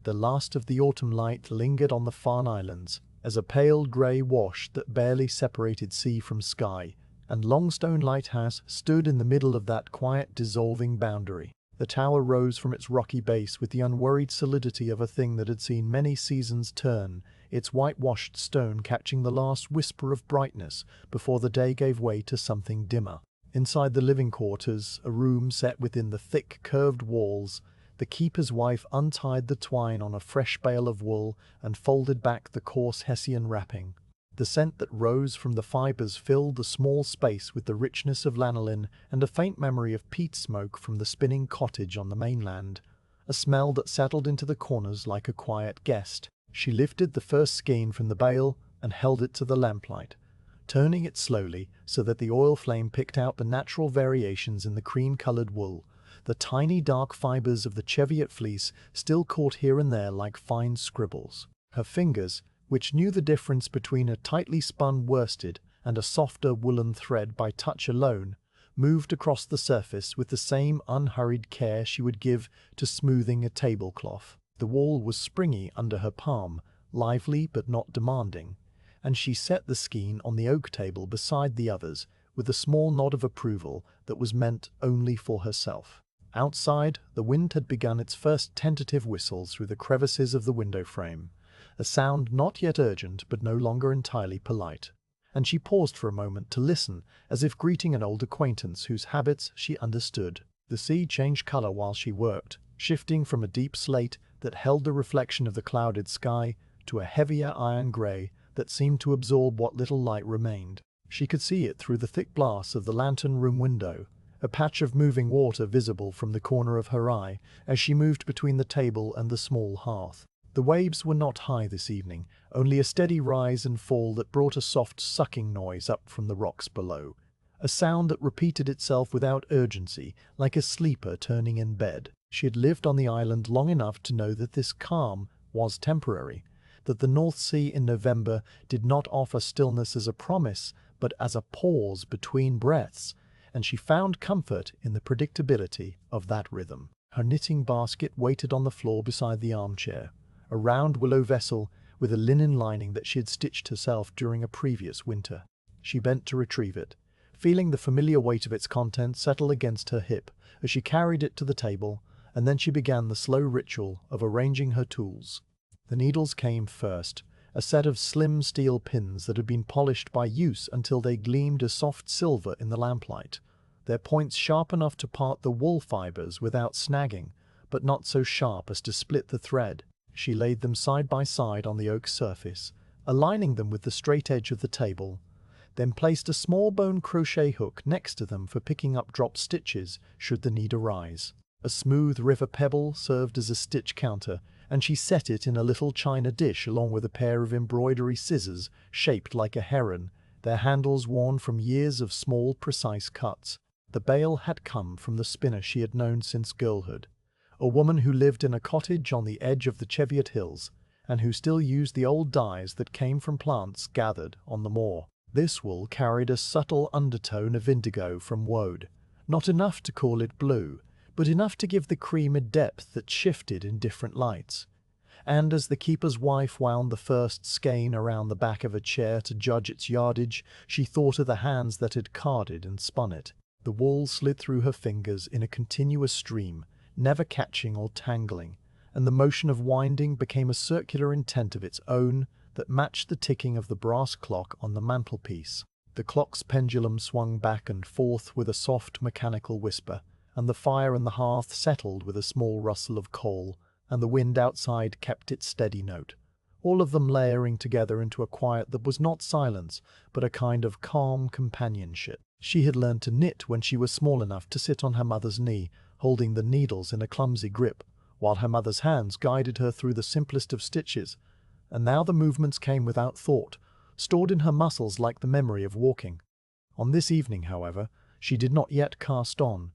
the last of the autumn light lingered on the Farne Islands, as a pale grey wash that barely separated sea from sky, and Longstone Lighthouse stood in the middle of that quiet, dissolving boundary. The tower rose from its rocky base with the unworried solidity of a thing that had seen many seasons turn, its whitewashed stone catching the last whisper of brightness before the day gave way to something dimmer. Inside the living quarters, a room set within the thick, curved walls, the keeper's wife untied the twine on a fresh bale of wool and folded back the coarse Hessian wrapping. The scent that rose from the fibers filled the small space with the richness of lanolin and a faint memory of peat smoke from the spinning cottage on the mainland, a smell that settled into the corners like a quiet guest. She lifted the first skein from the bale and held it to the lamplight, turning it slowly so that the oil flame picked out the natural variations in the cream-colored wool. The tiny dark fibers of the Cheviot fleece still caught here and there like fine scribbles. Her fingers, which knew the difference between a tightly spun worsted and a softer woolen thread by touch alone, moved across the surface with the same unhurried care she would give to smoothing a tablecloth. The wool was springy under her palm, lively but not demanding, and she set the skein on the oak table beside the others with a small nod of approval that was meant only for herself. Outside, the wind had begun its first tentative whistle through the crevices of the window frame, a sound not yet urgent but no longer entirely polite, and she paused for a moment to listen, as if greeting an old acquaintance whose habits she understood. The sea changed color while she worked, shifting from a deep slate that held the reflection of the clouded sky to a heavier iron gray that seemed to absorb what little light remained. She could see it through the thick glass of the lantern room window, a patch of moving water visible from the corner of her eye as she moved between the table and the small hearth. The waves were not high this evening, only a steady rise and fall that brought a soft sucking noise up from the rocks below, a sound that repeated itself without urgency, like a sleeper turning in bed. She had lived on the island long enough to know that this calm was temporary, that the North Sea in November did not offer stillness as a promise, but as a pause between breaths, and she found comfort in the predictability of that rhythm. Her knitting basket waited on the floor beside the armchair, a round willow vessel with a linen lining that she had stitched herself during a previous winter. She bent to retrieve it, feeling the familiar weight of its contents settle against her hip as she carried it to the table, and then she began the slow ritual of arranging her tools. The needles came first, a set of slim steel pins that had been polished by use until they gleamed as soft silver in the lamplight, their points sharp enough to part the wool fibers without snagging, but not so sharp as to split the thread. She laid them side by side on the oak surface, aligning them with the straight edge of the table, then placed a small bone crochet hook next to them for picking up dropped stitches should the need arise. A smooth river pebble served as a stitch counter, and she set it in a little china dish along with a pair of embroidery scissors shaped like a heron, their handles worn from years of small, precise cuts. The bale had come from the spinner she had known since girlhood, a woman who lived in a cottage on the edge of the Cheviot Hills, and who still used the old dyes that came from plants gathered on the moor. This wool carried a subtle undertone of indigo from woad, not enough to call it blue, but enough to give the cream a depth that shifted in different lights. And as the keeper's wife wound the first skein around the back of a chair to judge its yardage, she thought of the hands that had carded and spun it. The wool slid through her fingers in a continuous stream, never catching or tangling, and the motion of winding became a circular intent of its own that matched the ticking of the brass clock on the mantelpiece. The clock's pendulum swung back and forth with a soft mechanical whisper, and the fire in the hearth settled with a small rustle of coal, and the wind outside kept its steady note, all of them layering together into a quiet that was not silence, but a kind of calm companionship. She had learned to knit when she was small enough to sit on her mother's knee, holding the needles in a clumsy grip, while her mother's hands guided her through the simplest of stitches, and now the movements came without thought, stored in her muscles like the memory of walking. On this evening, however, she did not yet cast on.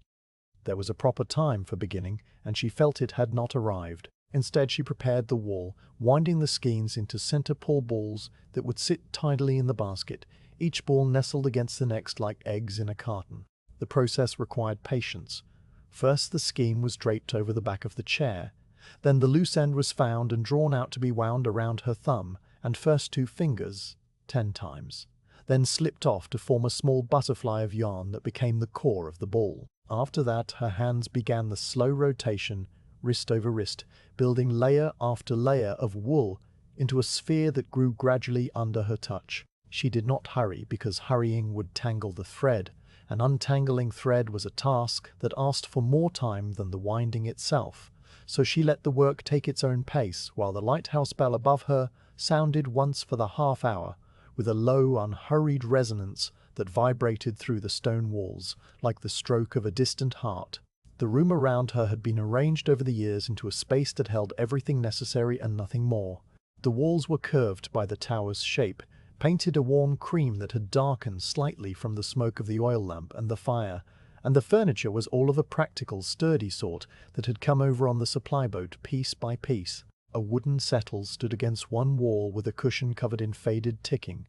There was a proper time for beginning, and she felt it had not arrived. Instead, she prepared the wool, winding the skeins into center-pull balls that would sit tidily in the basket, each ball nestled against the next like eggs in a carton. The process required patience. First, the skein was draped over the back of the chair, Then the loose end was found and drawn out to be wound around her thumb and first 2 fingers 10 times, then slipped off to form a small butterfly of yarn that became the core of the ball. After that, her hands began the slow rotation, wrist over wrist, building layer after layer of wool into a sphere that grew gradually under her touch. She did not hurry, because hurrying would tangle the thread, and untangling thread was a task that asked for more time than the winding itself. So she let the work take its own pace, while the lighthouse bell above her sounded once for the half hour, with a low, unhurried resonance that vibrated through the stone walls, like the stroke of a distant heart. The room around her had been arranged over the years into a space that held everything necessary and nothing more. The walls were curved by the tower's shape, painted a warm cream that had darkened slightly from the smoke of the oil lamp and the fire, and the furniture was all of a practical, sturdy sort that had come over on the supply boat piece by piece. A wooden settle stood against one wall with a cushion covered in faded ticking.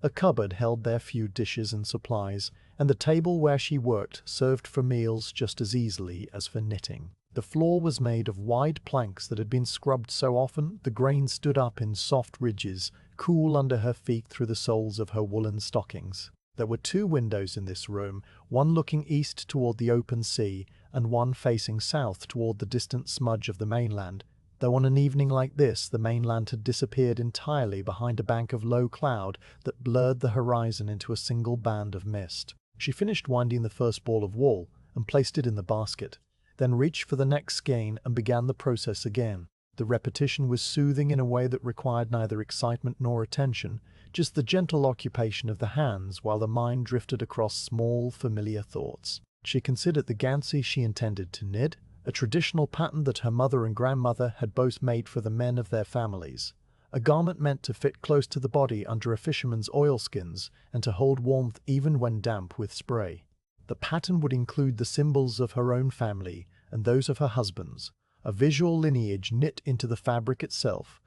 A cupboard held their few dishes and supplies, and the table where she worked served for meals just as easily as for knitting. The floor was made of wide planks that had been scrubbed so often the grain stood up in soft ridges, cool under her feet through the soles of her woolen stockings. There were 2 windows in this room, one looking east toward the open sea, and one facing south toward the distant smudge of the mainland, though on an evening like this the mainland had disappeared entirely behind a bank of low cloud that blurred the horizon into a single band of mist. She finished winding the first ball of wool and placed it in the basket, then reached for the next skein and began the process again. The repetition was soothing in a way that required neither excitement nor attention, just the gentle occupation of the hands while the mind drifted across small, familiar thoughts. She considered the gansey she intended to knit, a traditional pattern that her mother and grandmother had both made for the men of their families, a garment meant to fit close to the body under a fisherman's oilskins and to hold warmth even when damp with spray. The pattern would include the symbols of her own family and those of her husband's, a visual lineage knit into the fabric itself,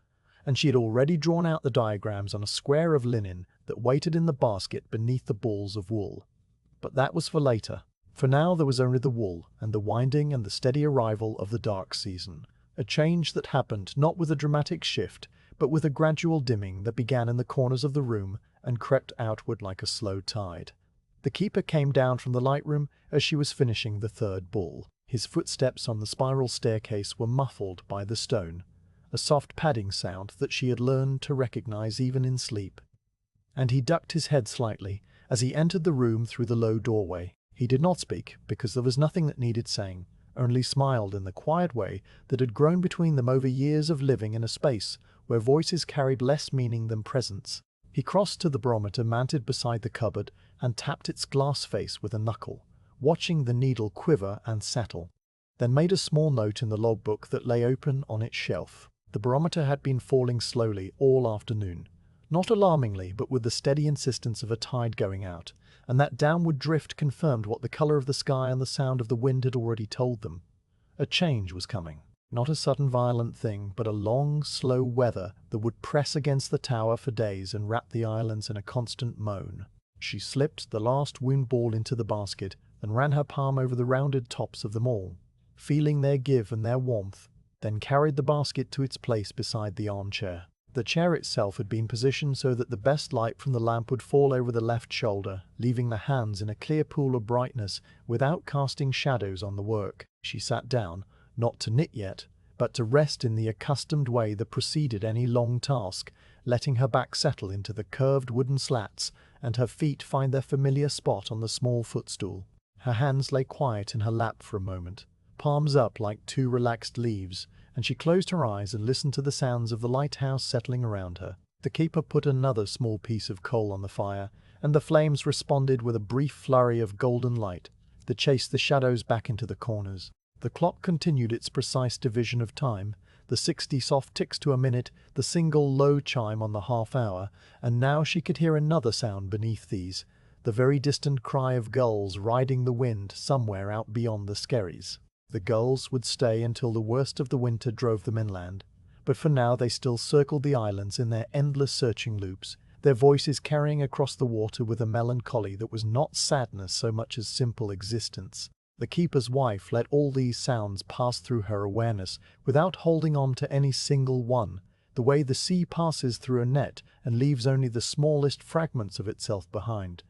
and she had already drawn out the diagrams on a square of linen that waited in the basket beneath the balls of wool. But that was for later. For now there was only the wool, and the winding and the steady arrival of the dark season, a change that happened not with a dramatic shift, but with a gradual dimming that began in the corners of the room and crept outward like a slow tide. The keeper came down from the lightroom as she was finishing the 3rd ball. His footsteps on the spiral staircase were muffled by the stone, a soft padding sound that she had learned to recognize even in sleep. And he ducked his head slightly as he entered the room through the low doorway. He did not speak, because there was nothing that needed saying, only smiled in the quiet way that had grown between them over years of living in a space where voices carried less meaning than presence. He crossed to the barometer mounted beside the cupboard and tapped its glass face with a knuckle, watching the needle quiver and settle, then made a small note in the logbook that lay open on its shelf. The barometer had been falling slowly all afternoon, not alarmingly, but with the steady insistence of a tide going out, and that downward drift confirmed what the color of the sky and the sound of the wind had already told them. A change was coming. Not a sudden violent thing, but a long, slow weather that would press against the tower for days and wrap the islands in a constant moan. She slipped the last wound ball into the basket and ran her palm over the rounded tops of them all, feeling their give and their warmth, then carried the basket to its place beside the armchair. The chair itself had been positioned so that the best light from the lamp would fall over the left shoulder, leaving the hands in a clear pool of brightness without casting shadows on the work. She sat down, not to knit yet, but to rest in the accustomed way that preceded any long task, letting her back settle into the curved wooden slats and her feet find their familiar spot on the small footstool. Her hands lay quiet in her lap for a moment, palms up like 2 relaxed leaves, and she closed her eyes and listened to the sounds of the lighthouse settling around her. The keeper put another small piece of coal on the fire, and the flames responded with a brief flurry of golden light that chased the shadows back into the corners. The clock continued its precise division of time, the 60 soft ticks to a minute, the single low chime on the half hour, and now she could hear another sound beneath these, the very distant cry of gulls riding the wind somewhere out beyond the skerries. The gulls would stay until the worst of the winter drove them inland, but for now they still circled the islands in their endless searching loops, their voices carrying across the water with a melancholy that was not sadness so much as simple existence. The keeper's wife let all these sounds pass through her awareness without holding on to any single one, the way the sea passes through a net and leaves only the smallest fragments of itself behind.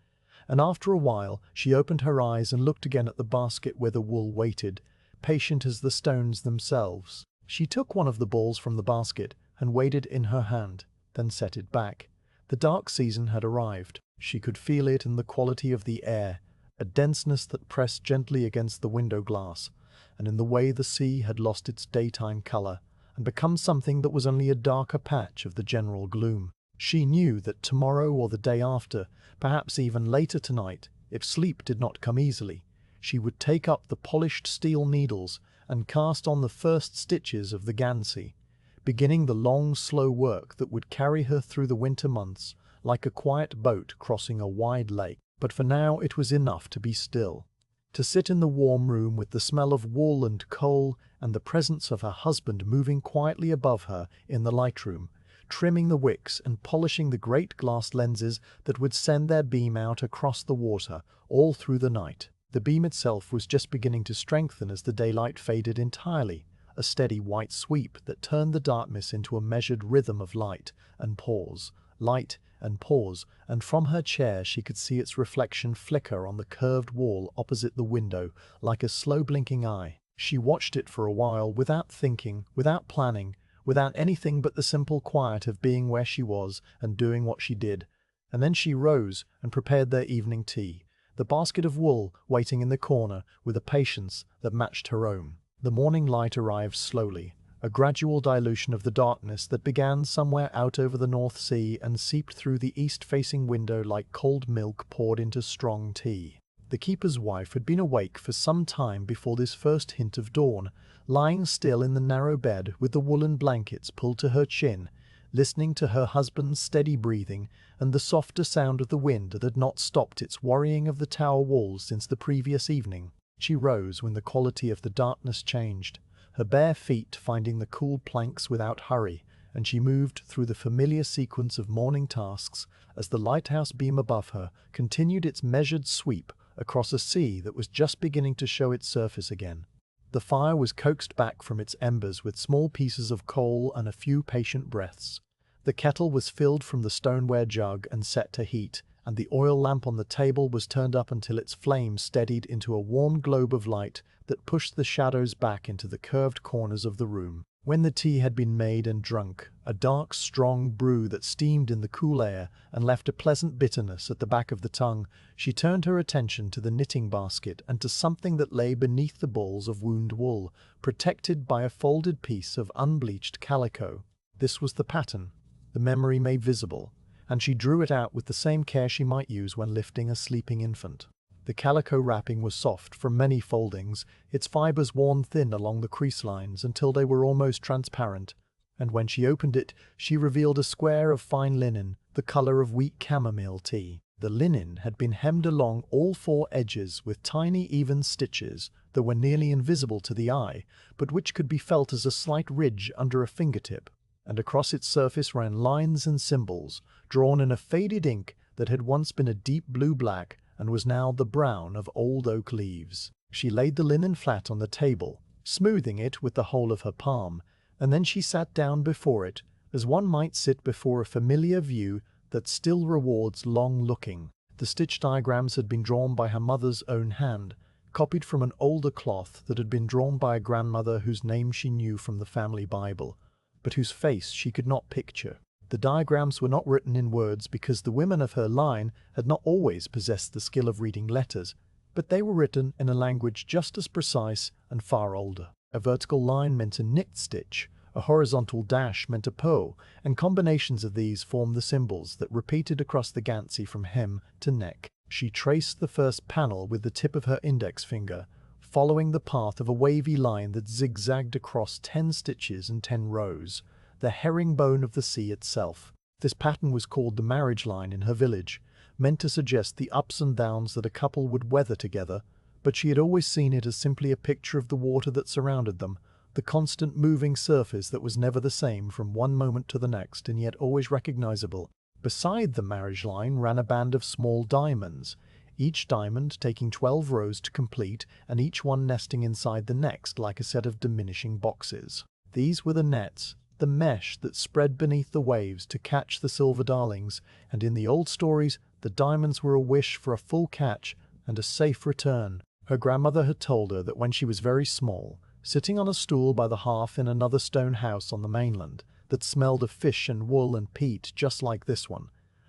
And after a while she opened her eyes and looked again at the basket where the wool waited, patient as the stones themselves. She took one of the balls from the basket and weighed it in her hand, then set it back. The dark season had arrived. She could feel it in the quality of the air, a denseness that pressed gently against the window glass, and in the way the sea had lost its daytime color and become something that was only a darker patch of the general gloom. She knew that tomorrow or the day after, perhaps even later tonight, if sleep did not come easily, she would take up the polished steel needles and cast on the first stitches of the gansey, beginning the long, slow work that would carry her through the winter months like a quiet boat crossing a wide lake. But for now it was enough to be still, to sit in the warm room with the smell of wool and coal and the presence of her husband moving quietly above her in the lightroom, trimming the wicks and polishing the great glass lenses that would send their beam out across the water all through the night. The beam itself was just beginning to strengthen as the daylight faded entirely, a steady white sweep that turned the darkness into a measured rhythm of light and pause, light and pause, and from her chair she could see its reflection flicker on the curved wall opposite the window like a slow blinking eye. She watched it for a while without thinking, without planning, without anything but the simple quiet of being where she was and doing what she did. And then she rose and prepared their evening tea, the basket of wool waiting in the corner with a patience that matched her own. The morning light arrived slowly, a gradual dilution of the darkness that began somewhere out over the North Sea and seeped through the east-facing window like cold milk poured into strong tea. The keeper's wife had been awake for some time before this first hint of dawn, lying still in the narrow bed with the woolen blankets pulled to her chin, listening to her husband's steady breathing and the softer sound of the wind that had not stopped its worrying of the tower walls since the previous evening. She rose when the quality of the darkness changed, her bare feet finding the cool planks without hurry, and she moved through the familiar sequence of morning tasks as the lighthouse beam above her continued its measured sweep across a sea that was just beginning to show its surface again. The fire was coaxed back from its embers with small pieces of coal and a few patient breaths. The kettle was filled from the stoneware jug and set to heat, and the oil lamp on the table was turned up until its flame steadied into a warm globe of light that pushed the shadows back into the curved corners of the room. When the tea had been made and drunk, a dark, strong brew that steamed in the cool air and left a pleasant bitterness at the back of the tongue, she turned her attention to the knitting basket and to something that lay beneath the balls of wound wool, protected by a folded piece of unbleached calico. This was the pattern, the memory made visible, and she drew it out with the same care she might use when lifting a sleeping infant. The calico wrapping was soft from many foldings, its fibers worn thin along the crease lines until they were almost transparent, and when she opened it, she revealed a square of fine linen, the color of weak chamomile tea. The linen had been hemmed along all four edges with tiny even stitches that were nearly invisible to the eye, but which could be felt as a slight ridge under a fingertip, and across its surface ran lines and symbols, drawn in a faded ink that had once been a deep blue-black and was now the brown of old oak leaves. She laid the linen flat on the table, smoothing it with the whole of her palm, and then she sat down before it, as one might sit before a familiar view that still rewards long looking. The stitch diagrams had been drawn by her mother's own hand, copied from an older cloth that had been drawn by a grandmother whose name she knew from the family Bible, but whose face she could not picture. The diagrams were not written in words because the women of her line had not always possessed the skill of reading letters, but they were written in a language just as precise and far older. A vertical line meant a knit stitch, a horizontal dash meant a purl, and combinations of these formed the symbols that repeated across the gansey from hem to neck. She traced the first panel with the tip of her index finger, following the path of a wavy line that zigzagged across 10 stitches and 10 rows, the herringbone of the sea itself. This pattern was called the marriage line in her village, meant to suggest the ups and downs that a couple would weather together, but she had always seen it as simply a picture of the water that surrounded them, the constant moving surface that was never the same from one moment to the next and yet always recognizable. Beside the marriage line ran a band of small diamonds, each diamond taking 12 rows to complete and each one nesting inside the next like a set of diminishing boxes. These were the nets, the mesh that spread beneath the waves to catch the silver darlings, and in the old stories, the diamonds were a wish for a full catch and a safe return. Her grandmother had told her that when she was very small, sitting on a stool by the hearth in another stone house on the mainland, that smelled of fish and wool and peat just like this one,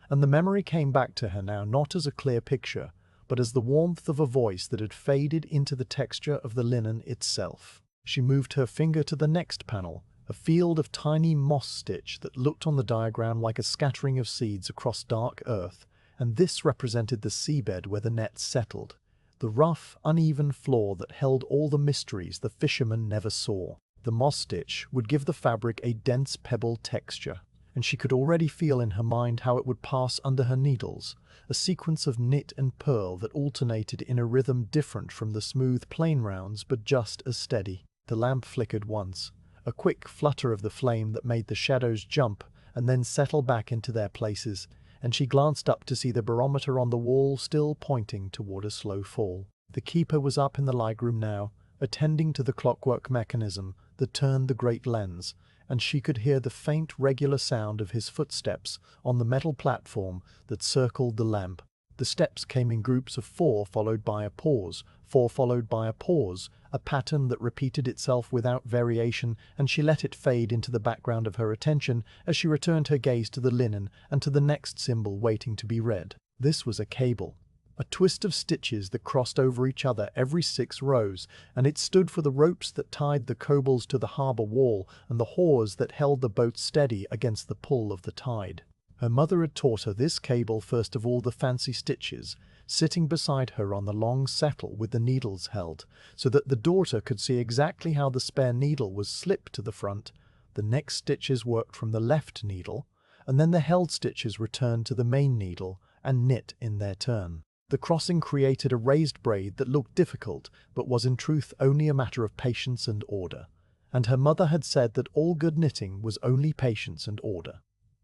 and the memory came back to her now not as a clear picture, but as the warmth of a voice that had faded into the texture of the linen itself. She moved her finger to the next panel, a field of tiny moss stitch that looked on the diagram like a scattering of seeds across dark earth, and this represented the seabed where the nets settled, the rough, uneven floor that held all the mysteries the fishermen never saw. The moss stitch would give the fabric a dense pebble texture, and she could already feel in her mind how it would pass under her needles, a sequence of knit and purl that alternated in a rhythm different from the smooth plain rounds but just as steady. The lamp flickered once, a quick flutter of the flame that made the shadows jump and then settle back into their places, and she glanced up to see the barometer on the wall still pointing toward a slow fall. The keeper was up in the light room now, attending to the clockwork mechanism that turned the great lens, and she could hear the faint regular sound of his footsteps on the metal platform that circled the lamp. The steps came in groups of 4 followed by a pause, 4 followed by a pause, a pattern that repeated itself without variation, and she let it fade into the background of her attention as she returned her gaze to the linen and to the next symbol waiting to be read. This was a cable, a twist of stitches that crossed over each other every 6 rows, and it stood for the ropes that tied the cobles to the harbour wall and the hawse that held the boat steady against the pull of the tide. Her mother had taught her this cable first of all the fancy stitches, sitting beside her on the long settle with the needles held, so that the daughter could see exactly how the spare needle was slipped to the front, the next stitches worked from the left needle, and then the held stitches returned to the main needle and knit in their turn. The crossing created a raised braid that looked difficult, but was in truth only a matter of patience and order. And her mother had said that all good knitting was only patience and order,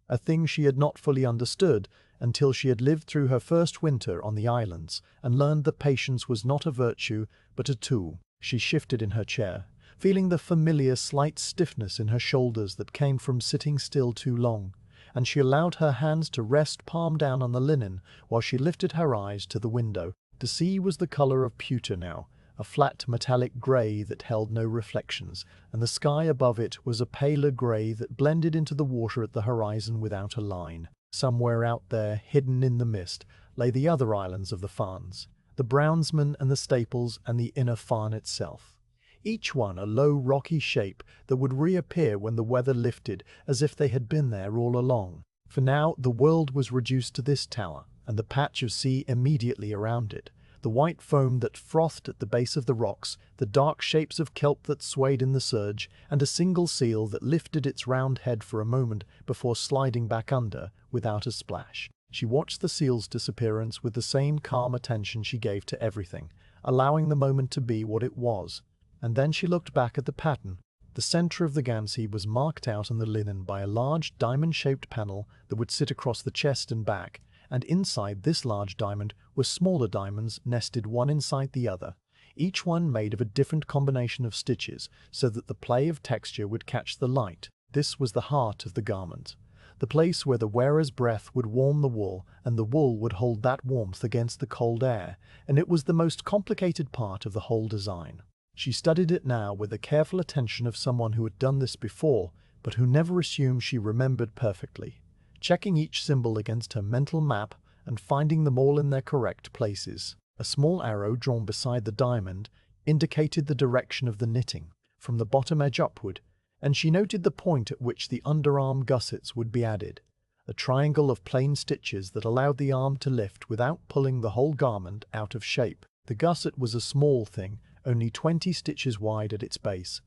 a thing she had not fully understood until she had lived through her first winter on the islands and learned that patience was not a virtue but a tool. She shifted in her chair, feeling the familiar slight stiffness in her shoulders that came from sitting still too long, and she allowed her hands to rest palm down on the linen while she lifted her eyes to the window. The sea was the color of pewter now, a flat metallic grey that held no reflections, and the sky above it was a paler grey that blended into the water at the horizon without a line. Somewhere out there, hidden in the mist, lay the other islands of the Farnes, the Brownsman and the Staples and the inner Farne itself, each one a low rocky shape that would reappear when the weather lifted as if they had been there all along. For now the world was reduced to this tower, and the patch of sea immediately around it, the white foam that frothed at the base of the rocks, the dark shapes of kelp that swayed in the surge, and a single seal that lifted its round head for a moment before sliding back under without a splash. She watched the seal's disappearance with the same calm attention she gave to everything, allowing the moment to be what it was. And then she looked back at the pattern. The center of the gansey was marked out on the linen by a large diamond-shaped panel that would sit across the chest and back, and inside this large diamond were smaller diamonds nested one inside the other, each one made of a different combination of stitches so that the play of texture would catch the light. This was the heart of the garment, the place where the wearer's breath would warm the wool and the wool would hold that warmth against the cold air, and it was the most complicated part of the whole design. She studied it now with the careful attention of someone who had done this before, but who never assumed she remembered perfectly, checking each symbol against her mental map and finding them all in their correct places. A small arrow drawn beside the diamond indicated the direction of the knitting, from the bottom edge upward, and she noted the point at which the underarm gussets would be added, a triangle of plain stitches that allowed the arm to lift without pulling the whole garment out of shape. The gusset was a small thing, only 20 stitches wide at its base,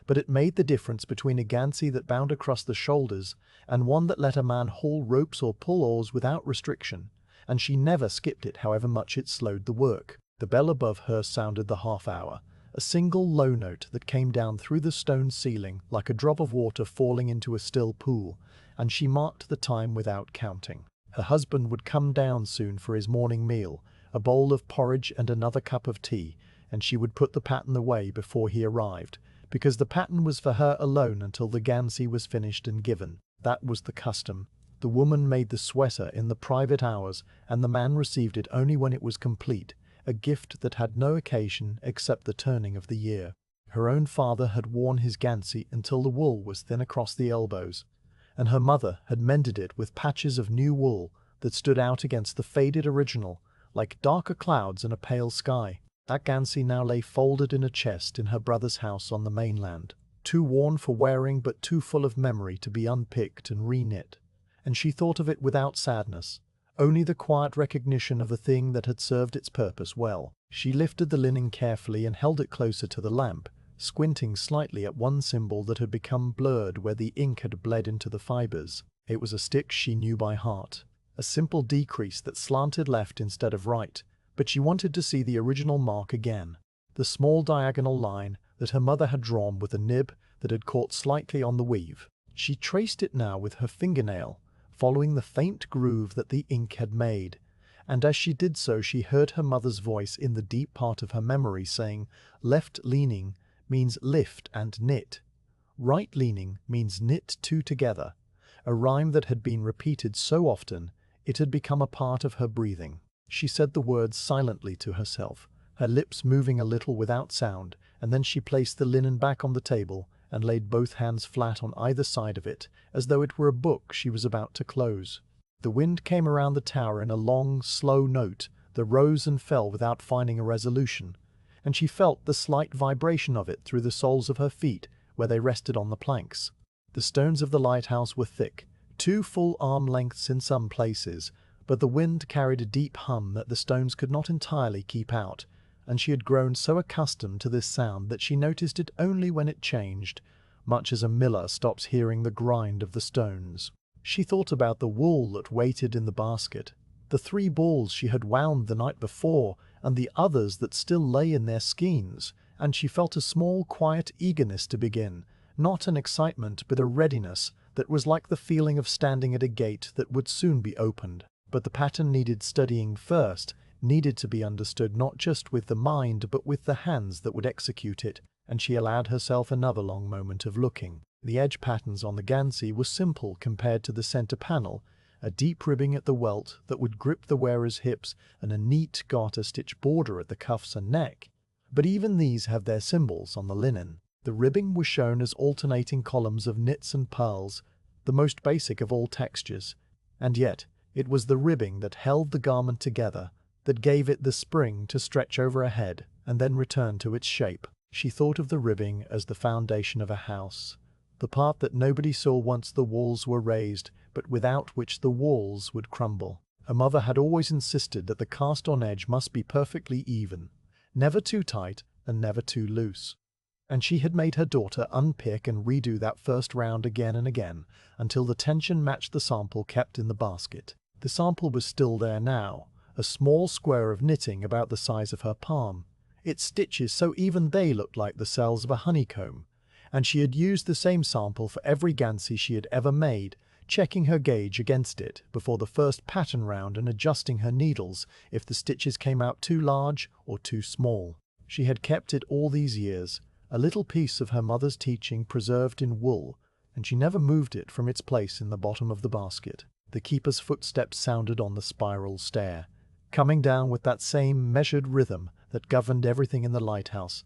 but it made the difference between a gansey that bound across the shoulders and one that let a man haul ropes or pull oars without restriction, and she never skipped it however much it slowed the work. The bell above her sounded the half-hour, a single low note that came down through the stone ceiling like a drop of water falling into a still pool, and she marked the time without counting. Her husband would come down soon for his morning meal, a bowl of porridge and another cup of tea, and she would put the pattern away before he arrived, because the pattern was for her alone until the gansey was finished and given. That was the custom. The woman made the sweater in the private hours, and the man received it only when it was complete, a gift that had no occasion except the turning of the year. Her own father had worn his gansey until the wool was thin across the elbows, and her mother had mended it with patches of new wool that stood out against the faded original, like darker clouds in a pale sky. That gansey now lay folded in a chest in her brother's house on the mainland, too worn for wearing but too full of memory to be unpicked and reknit. And she thought of it without sadness, only the quiet recognition of a thing that had served its purpose well. She lifted the linen carefully and held it closer to the lamp, squinting slightly at one symbol that had become blurred where the ink had bled into the fibers. It was a stick she knew by heart, a simple decrease that slanted left instead of right, but she wanted to see the original mark again, the small diagonal line that her mother had drawn with a nib that had caught slightly on the weave. She traced it now with her fingernail, following the faint groove that the ink had made, and as she did so she heard her mother's voice in the deep part of her memory saying, "Left-leaning means lift and knit. Right-leaning means knit two together," a rhyme that had been repeated so often it had become a part of her breathing. She said the words silently to herself, her lips moving a little without sound, and then she placed the linen back on the table and laid both hands flat on either side of it, as though it were a book she was about to close. The wind came around the tower in a long, slow note that rose and fell without finding a resolution, and she felt the slight vibration of it through the soles of her feet where they rested on the planks. The stones of the lighthouse were thick, 2 full arm lengths in some places, but the wind carried a deep hum that the stones could not entirely keep out, and she had grown so accustomed to this sound that she noticed it only when it changed, much as a miller stops hearing the grind of the stones. She thought about the wool that waited in the basket, the 3 balls she had wound the night before, and the others that still lay in their skeins, and she felt a small, quiet eagerness to begin, not an excitement but a readiness that was like the feeling of standing at a gate that would soon be opened. But the pattern needed studying first, needed to be understood not just with the mind but with the hands that would execute it, and she allowed herself another long moment of looking. The edge patterns on the gansey were simple compared to the center panel, a deep ribbing at the welt that would grip the wearer's hips and a neat garter-stitch border at the cuffs and neck. But even these have their symbols on the linen. The ribbing was shown as alternating columns of knits and pearls, the most basic of all textures, and yet it was the ribbing that held the garment together, that gave it the spring to stretch over her head and then return to its shape. She thought of the ribbing as the foundation of a house, the part that nobody saw once the walls were raised, but without which the walls would crumble. Her mother had always insisted that the cast-on edge must be perfectly even, never too tight and never too loose. And she had made her daughter unpick and redo that first round again and again, until the tension matched the sample kept in the basket. The sample was still there now, a small square of knitting about the size of her palm, its stitches so even they looked like the cells of a honeycomb, and she had used the same sample for every gansey she had ever made, checking her gauge against it before the first pattern round and adjusting her needles if the stitches came out too large or too small. She had kept it all these years, a little piece of her mother's teaching preserved in wool, and she never moved it from its place in the bottom of the basket. The keeper's footsteps sounded on the spiral stair, coming down with that same measured rhythm that governed everything in the lighthouse,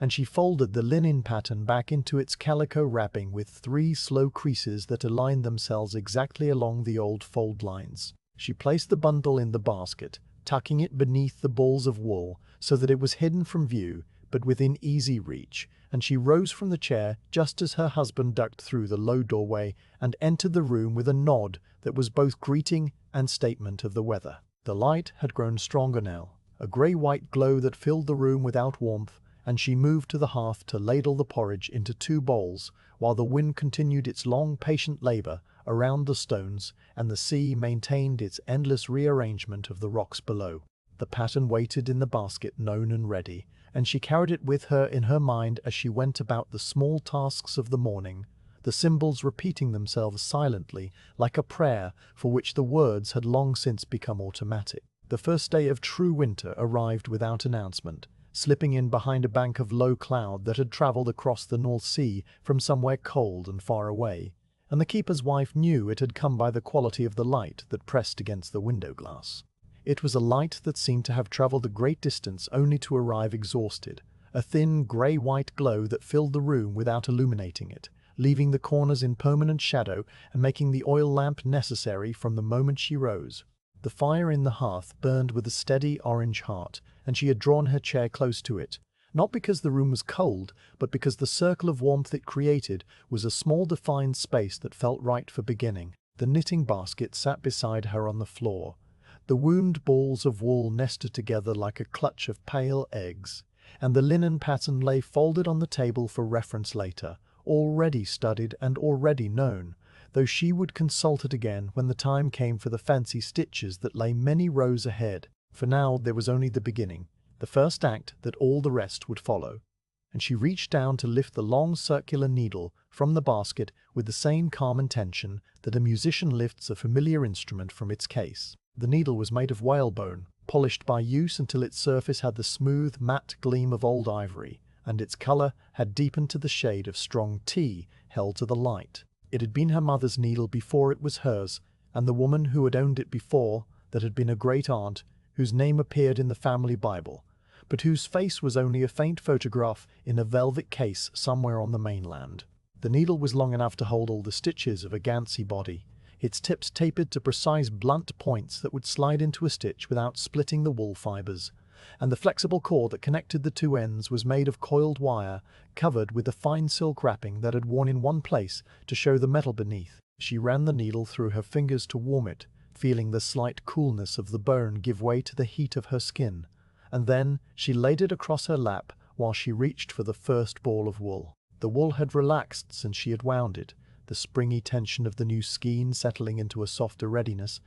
and she folded the linen pattern back into its calico wrapping with 3 slow creases that aligned themselves exactly along the old fold lines. She placed the bundle in the basket, tucking it beneath the balls of wool so that it was hidden from view but within easy reach, and she rose from the chair just as her husband ducked through the low doorway and entered the room with a nod that was both greeting and statement of the weather. The light had grown stronger now, a grey-white glow that filled the room without warmth, and she moved to the hearth to ladle the porridge into 2 bowls, while the wind continued its long, patient labour around the stones, and the sea maintained its endless rearrangement of the rocks below. The pattern waited in the basket known and ready, and she carried it with her in her mind as she went about the small tasks of the morning, the symbols repeating themselves silently like a prayer for which the words had long since become automatic. The first day of true winter arrived without announcement, slipping in behind a bank of low cloud that had travelled across the North Sea from somewhere cold and far away, and the keeper's wife knew it had come by the quality of the light that pressed against the window glass. It was a light that seemed to have travelled a great distance only to arrive exhausted, a thin grey-white glow that filled the room without illuminating it, leaving the corners in permanent shadow and making the oil lamp necessary from the moment she rose. The fire in the hearth burned with a steady orange heart, and she had drawn her chair close to it, not because the room was cold, but because the circle of warmth it created was a small defined space that felt right for beginning. The knitting basket sat beside her on the floor. The wound balls of wool nested together like a clutch of pale eggs, and the linen pattern lay folded on the table for reference later, already studied and already known, though she would consult it again when the time came for the fancy stitches that lay many rows ahead. For now there was only the beginning, the first act that all the rest would follow. And she reached down to lift the long circular needle from the basket with the same calm intention that a musician lifts a familiar instrument from its case. The needle was made of whalebone, polished by use until its surface had the smooth, matte gleam of old ivory, and its colour had deepened to the shade of strong tea held to the light. It had been her mother's needle before it was hers, and the woman who had owned it before that had been a great-aunt, whose name appeared in the family Bible, but whose face was only a faint photograph in a velvet case somewhere on the mainland. The needle was long enough to hold all the stitches of a gansey body, its tips tapered to precise blunt points that would slide into a stitch without splitting the wool fibres, and the flexible cord that connected the two ends was made of coiled wire, covered with a fine silk wrapping that had worn in one place to show the metal beneath. She ran the needle through her fingers to warm it, feeling the slight coolness of the bone give way to the heat of her skin, and then she laid it across her lap while she reached for the first ball of wool. The wool had relaxed since she had wound it, the springy tension of the new skein settling into a softer readiness,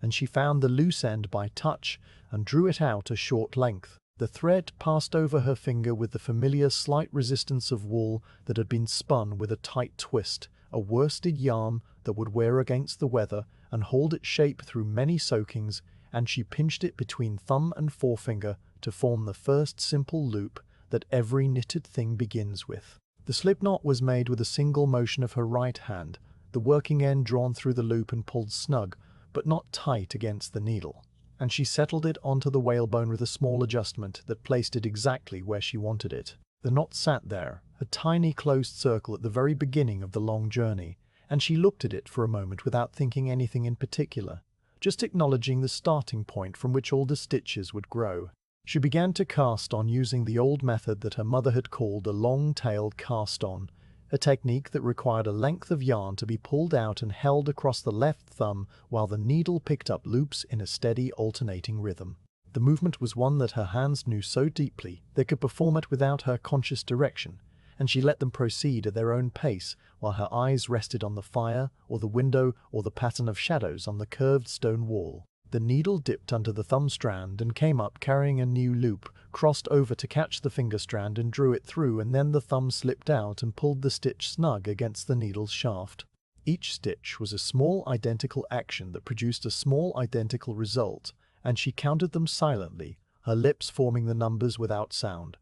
and she found the loose end by touch and drew it out a short length. The thread passed over her finger with the familiar slight resistance of wool that had been spun with a tight twist, a worsted yarn that would wear against the weather and hold its shape through many soakings, and she pinched it between thumb and forefinger to form the first simple loop that every knitted thing begins with. The slipknot was made with a single motion of her right hand, the working end drawn through the loop and pulled snug, but not tight against the needle, and she settled it onto the whalebone with a small adjustment that placed it exactly where she wanted it. The knot sat there, a tiny closed circle at the very beginning of the long journey, and she looked at it for a moment without thinking anything in particular, just acknowledging the starting point from which all the stitches would grow. She began to cast on using the old method that her mother had called a long-tailed cast-on, a technique that required a length of yarn to be pulled out and held across the left thumb while the needle picked up loops in a steady alternating rhythm. The movement was one that her hands knew so deeply they could perform it without her conscious direction, and she let them proceed at their own pace while her eyes rested on the fire or the window or the pattern of shadows on the curved stone wall. The needle dipped under the thumb strand and came up carrying a new loop, crossed over to catch the finger strand and drew it through, and then the thumb slipped out and pulled the stitch snug against the needle's shaft. Each stitch was a small identical action that produced a small identical result, and she counted them silently, her lips forming the numbers without sound.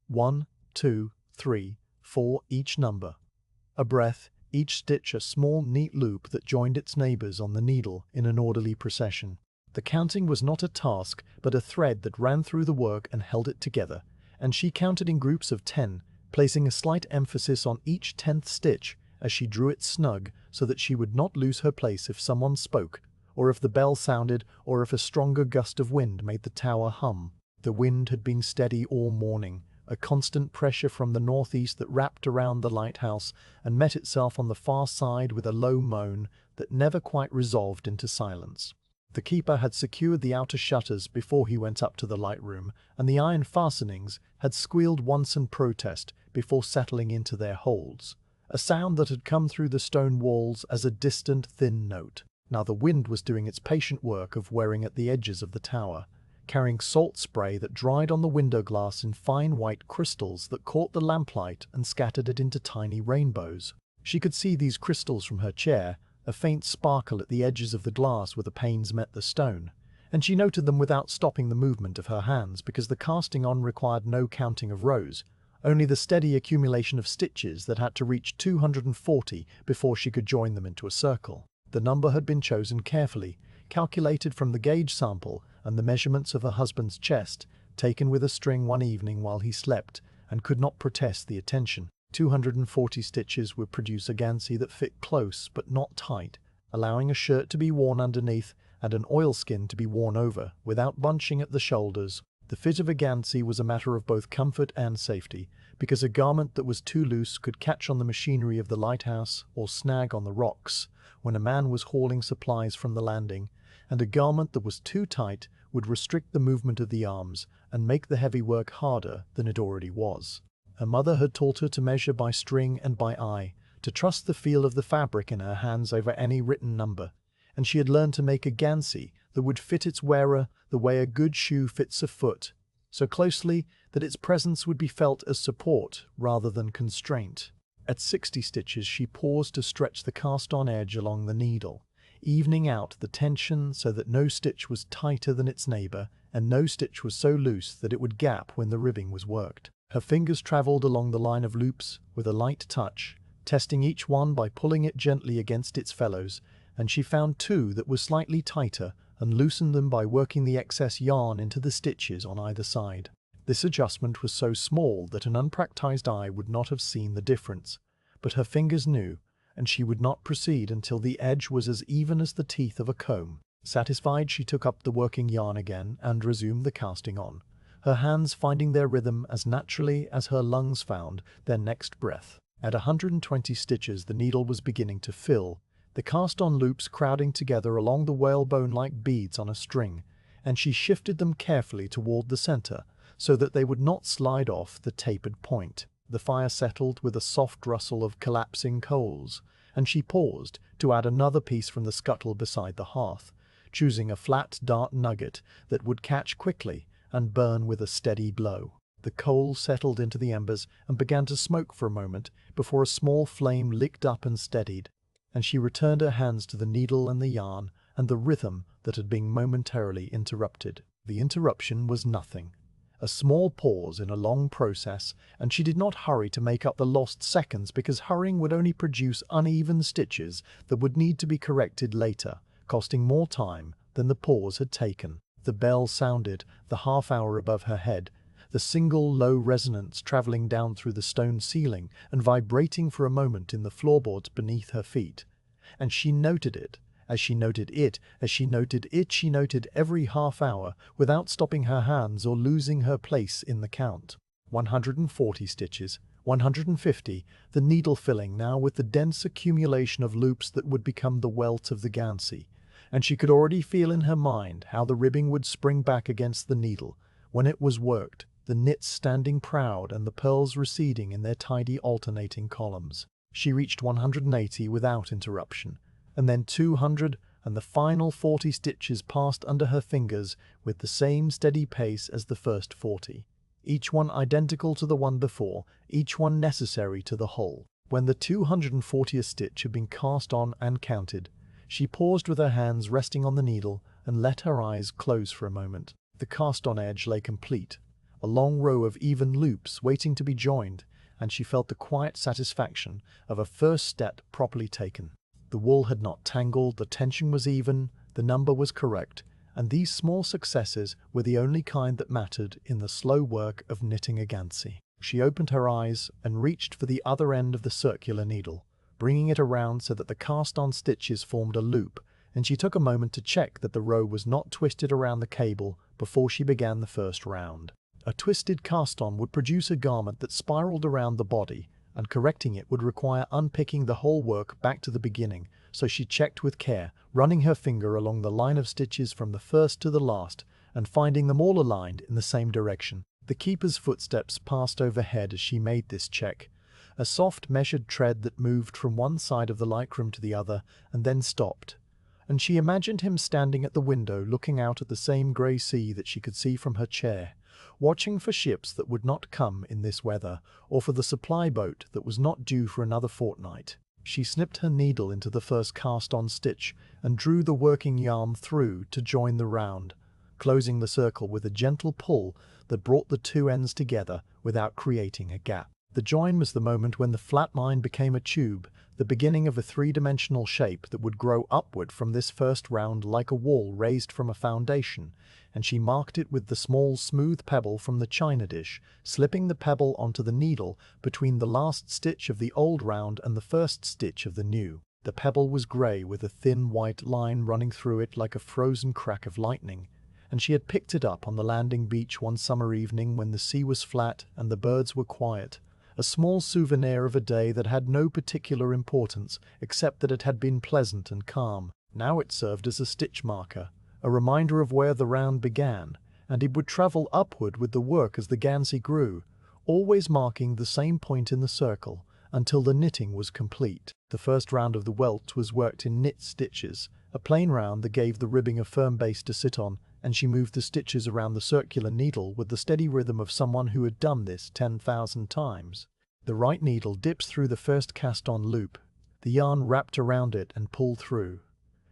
1, 2, 3, 4, each number. A breath, each stitch a small neat loop that joined its neighbours on the needle in an orderly procession. The counting was not a task, but a thread that ran through the work and held it together, and she counted in groups of 10, placing a slight emphasis on each 10th stitch as she drew it snug so that she would not lose her place if someone spoke, or if the bell sounded, or if a stronger gust of wind made the tower hum. The wind had been steady all morning, a constant pressure from the northeast that wrapped around the lighthouse and met itself on the far side with a low moan that never quite resolved into silence. The keeper had secured the outer shutters before he went up to the light room, and the iron fastenings had squealed once in protest before settling into their holds, a sound that had come through the stone walls as a distant thin note. Now the wind was doing its patient work of wearing at the edges of the tower, carrying salt spray that dried on the window glass in fine white crystals that caught the lamplight and scattered it into tiny rainbows. She could see these crystals from her chair, a faint sparkle at the edges of the glass where the panes met the stone, and she noted them without stopping the movement of her hands because the casting on required no counting of rows, only the steady accumulation of stitches that had to reach 240 before she could join them into a circle. The number had been chosen carefully, calculated from the gauge sample and the measurements of her husband's chest, taken with a string one evening while he slept and could not protest the attention. 240 stitches would produce a gansey that fit close but not tight, allowing a shirt to be worn underneath and an oilskin to be worn over without bunching at the shoulders. The fit of a gansey was a matter of both comfort and safety, because a garment that was too loose could catch on the machinery of the lighthouse or snag on the rocks when a man was hauling supplies from the landing, and a garment that was too tight would restrict the movement of the arms and make the heavy work harder than it already was. Her mother had taught her to measure by string and by eye, to trust the feel of the fabric in her hands over any written number, and she had learned to make a gansey that would fit its wearer the way a good shoe fits a foot, so closely that its presence would be felt as support rather than constraint. At 60 stitches she paused to stretch the cast-on edge along the needle, evening out the tension so that no stitch was tighter than its neighbor and no stitch was so loose that it would gap when the ribbing was worked. Her fingers traveled along the line of loops with a light touch, testing each one by pulling it gently against its fellows, and she found two that were slightly tighter and loosened them by working the excess yarn into the stitches on either side. This adjustment was so small that an unpracticed eye would not have seen the difference, but her fingers knew, and she would not proceed until the edge was as even as the teeth of a comb. Satisfied, she took up the working yarn again and resumed the casting on, her hands finding their rhythm as naturally as her lungs found their next breath. At 120 stitches the needle was beginning to fill, the cast-on loops crowding together along the whalebone-like beads on a string, and she shifted them carefully toward the center, so that they would not slide off the tapered point. The fire settled with a soft rustle of collapsing coals, and she paused to add another piece from the scuttle beside the hearth, choosing a flat dart nugget that would catch quickly and burn with a steady blow. The coal settled into the embers and began to smoke for a moment before a small flame licked up and steadied, and she returned her hands to the needle and the yarn and the rhythm that had been momentarily interrupted. The interruption was nothing. A small pause in a long process, and she did not hurry to make up the lost seconds because hurrying would only produce uneven stitches that would need to be corrected later, costing more time than the pause had taken. The bell sounded, the half-hour above her head, the single low resonance traveling down through the stone ceiling and vibrating for a moment in the floorboards beneath her feet. And she noted it. As she noted it, she noted every half-hour without stopping her hands or losing her place in the count. 140 stitches, 150, the needle filling now with the dense accumulation of loops that would become the welt of the gansey, and she could already feel in her mind how the ribbing would spring back against the needle when it was worked, the knits standing proud and the pearls receding in their tidy alternating columns. She reached 180 without interruption, and then 200, and the final 40 stitches passed under her fingers with the same steady pace as the first 40, each one identical to the one before, each one necessary to the whole. When the 240th stitch had been cast on and counted, she paused with her hands resting on the needle and let her eyes close for a moment. The cast-on edge lay complete, a long row of even loops waiting to be joined, and she felt the quiet satisfaction of a first step properly taken. The wool had not tangled, the tension was even, the number was correct, and these small successes were the only kind that mattered in the slow work of knitting a gansey. She opened her eyes and reached for the other end of the circular needle, bringing it around so that the cast-on stitches formed a loop, and she took a moment to check that the row was not twisted around the cable before she began the first round. A twisted cast-on would produce a garment that spiraled around the body, and correcting it would require unpicking the whole work back to the beginning, so she checked with care, running her finger along the line of stitches from the first to the last, and finding them all aligned in the same direction. The keeper's footsteps passed overhead as she made this check, a soft measured tread that moved from one side of the lycrum to the other and then stopped, and she imagined him standing at the window looking out at the same grey sea that she could see from her chair, watching for ships that would not come in this weather, or for the supply boat that was not due for another fortnight. She snipped her needle into the first cast-on stitch and drew the working yarn through to join the round, closing the circle with a gentle pull that brought the two ends together without creating a gap. The join was the moment when the flat line became a tube, the beginning of a three-dimensional shape that would grow upward from this first round like a wall raised from a foundation, and she marked it with the small smooth pebble from the china dish, slipping the pebble onto the needle between the last stitch of the old round and the first stitch of the new. The pebble was grey with a thin white line running through it like a frozen crack of lightning, and she had picked it up on the landing beach one summer evening when the sea was flat and the birds were quiet. A small souvenir of a day that had no particular importance except that it had been pleasant and calm. Now it served as a stitch marker, a reminder of where the round began, and it would travel upward with the work as the gansey grew, always marking the same point in the circle until the knitting was complete. The first round of the welt was worked in knit stitches, a plain round that gave the ribbing a firm base to sit on, and she moved the stitches around the circular needle with the steady rhythm of someone who had done this 10,000 times. The right needle dips through the first cast-on loop, the yarn wrapped around it and pulled through.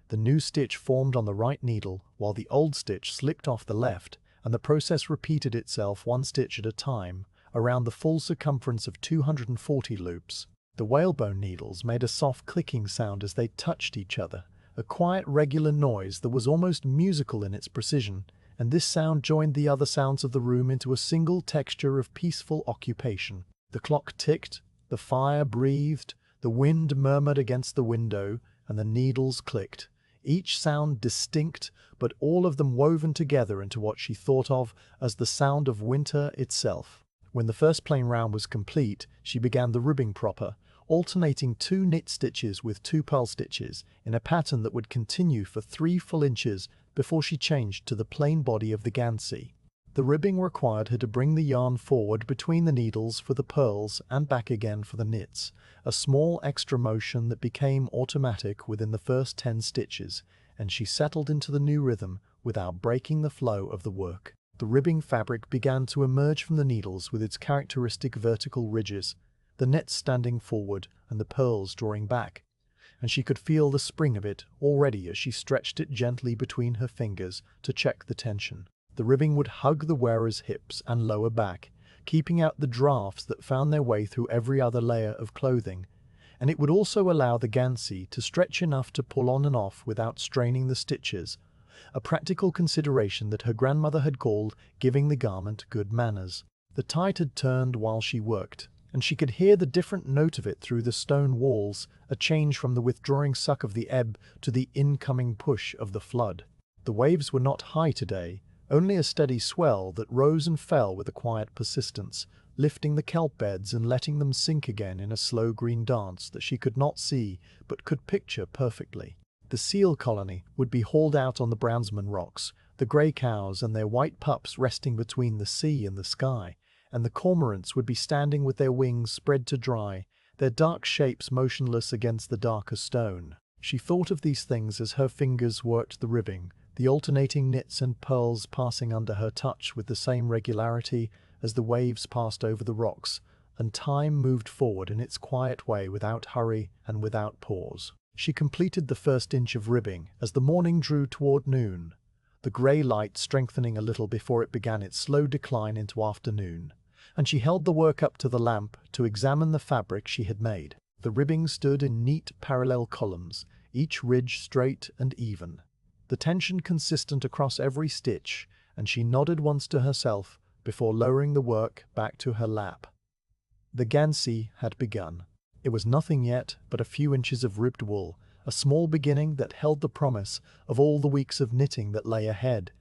The new stitch formed on the right needle, while the old stitch slipped off the left, and the process repeated itself one stitch at a time, around the full circumference of 240 loops. The whalebone needles made a soft clicking sound as they touched each other, a quiet regular noise that was almost musical in its precision, and this sound joined the other sounds of the room into a single texture of peaceful occupation. The clock ticked, the fire breathed, the wind murmured against the window, and the needles clicked, each sound distinct, but all of them woven together into what she thought of as the sound of winter itself. When the first plain round was complete, she began the ribbing proper, alternating 2 knit stitches with 2 purl stitches in a pattern that would continue for 3 full inches before she changed to the plain body of the gansey. The ribbing required her to bring the yarn forward between the needles for the purls and back again for the knits, a small extra motion that became automatic within the first 10 stitches, and she settled into the new rhythm without breaking the flow of the work. The ribbing fabric began to emerge from the needles with its characteristic vertical ridges, the nets standing forward and the purls drawing back, and she could feel the spring of it already as she stretched it gently between her fingers to check the tension. The ribbing would hug the wearer's hips and lower back, keeping out the drafts that found their way through every other layer of clothing, and it would also allow the gansey to stretch enough to pull on and off without straining the stitches, a practical consideration that her grandmother had called giving the garment good manners. The tide had turned while she worked, and she could hear the different note of it through the stone walls, a change from the withdrawing suck of the ebb to the incoming push of the flood. The waves were not high today, only a steady swell that rose and fell with a quiet persistence, lifting the kelp beds and letting them sink again in a slow green dance that she could not see but could picture perfectly. The seal colony would be hauled out on the Brownsman rocks, the grey cows and their white pups resting between the sea and the sky, and the cormorants would be standing with their wings spread to dry, their dark shapes motionless against the darker stone. She thought of these things as her fingers worked the ribbing, the alternating knits and purls passing under her touch with the same regularity as the waves passed over the rocks, and time moved forward in its quiet way without hurry and without pause. She completed the first inch of ribbing as the morning drew toward noon, the grey light strengthening a little before it began its slow decline into afternoon, and she held the work up to the lamp to examine the fabric she had made. The ribbing stood in neat parallel columns, each ridge straight and even, the tension consistent across every stitch, and she nodded once to herself before lowering the work back to her lap. The gansey had begun. It was nothing yet but a few inches of ribbed wool, a small beginning that held the promise of all the weeks of knitting that lay ahead.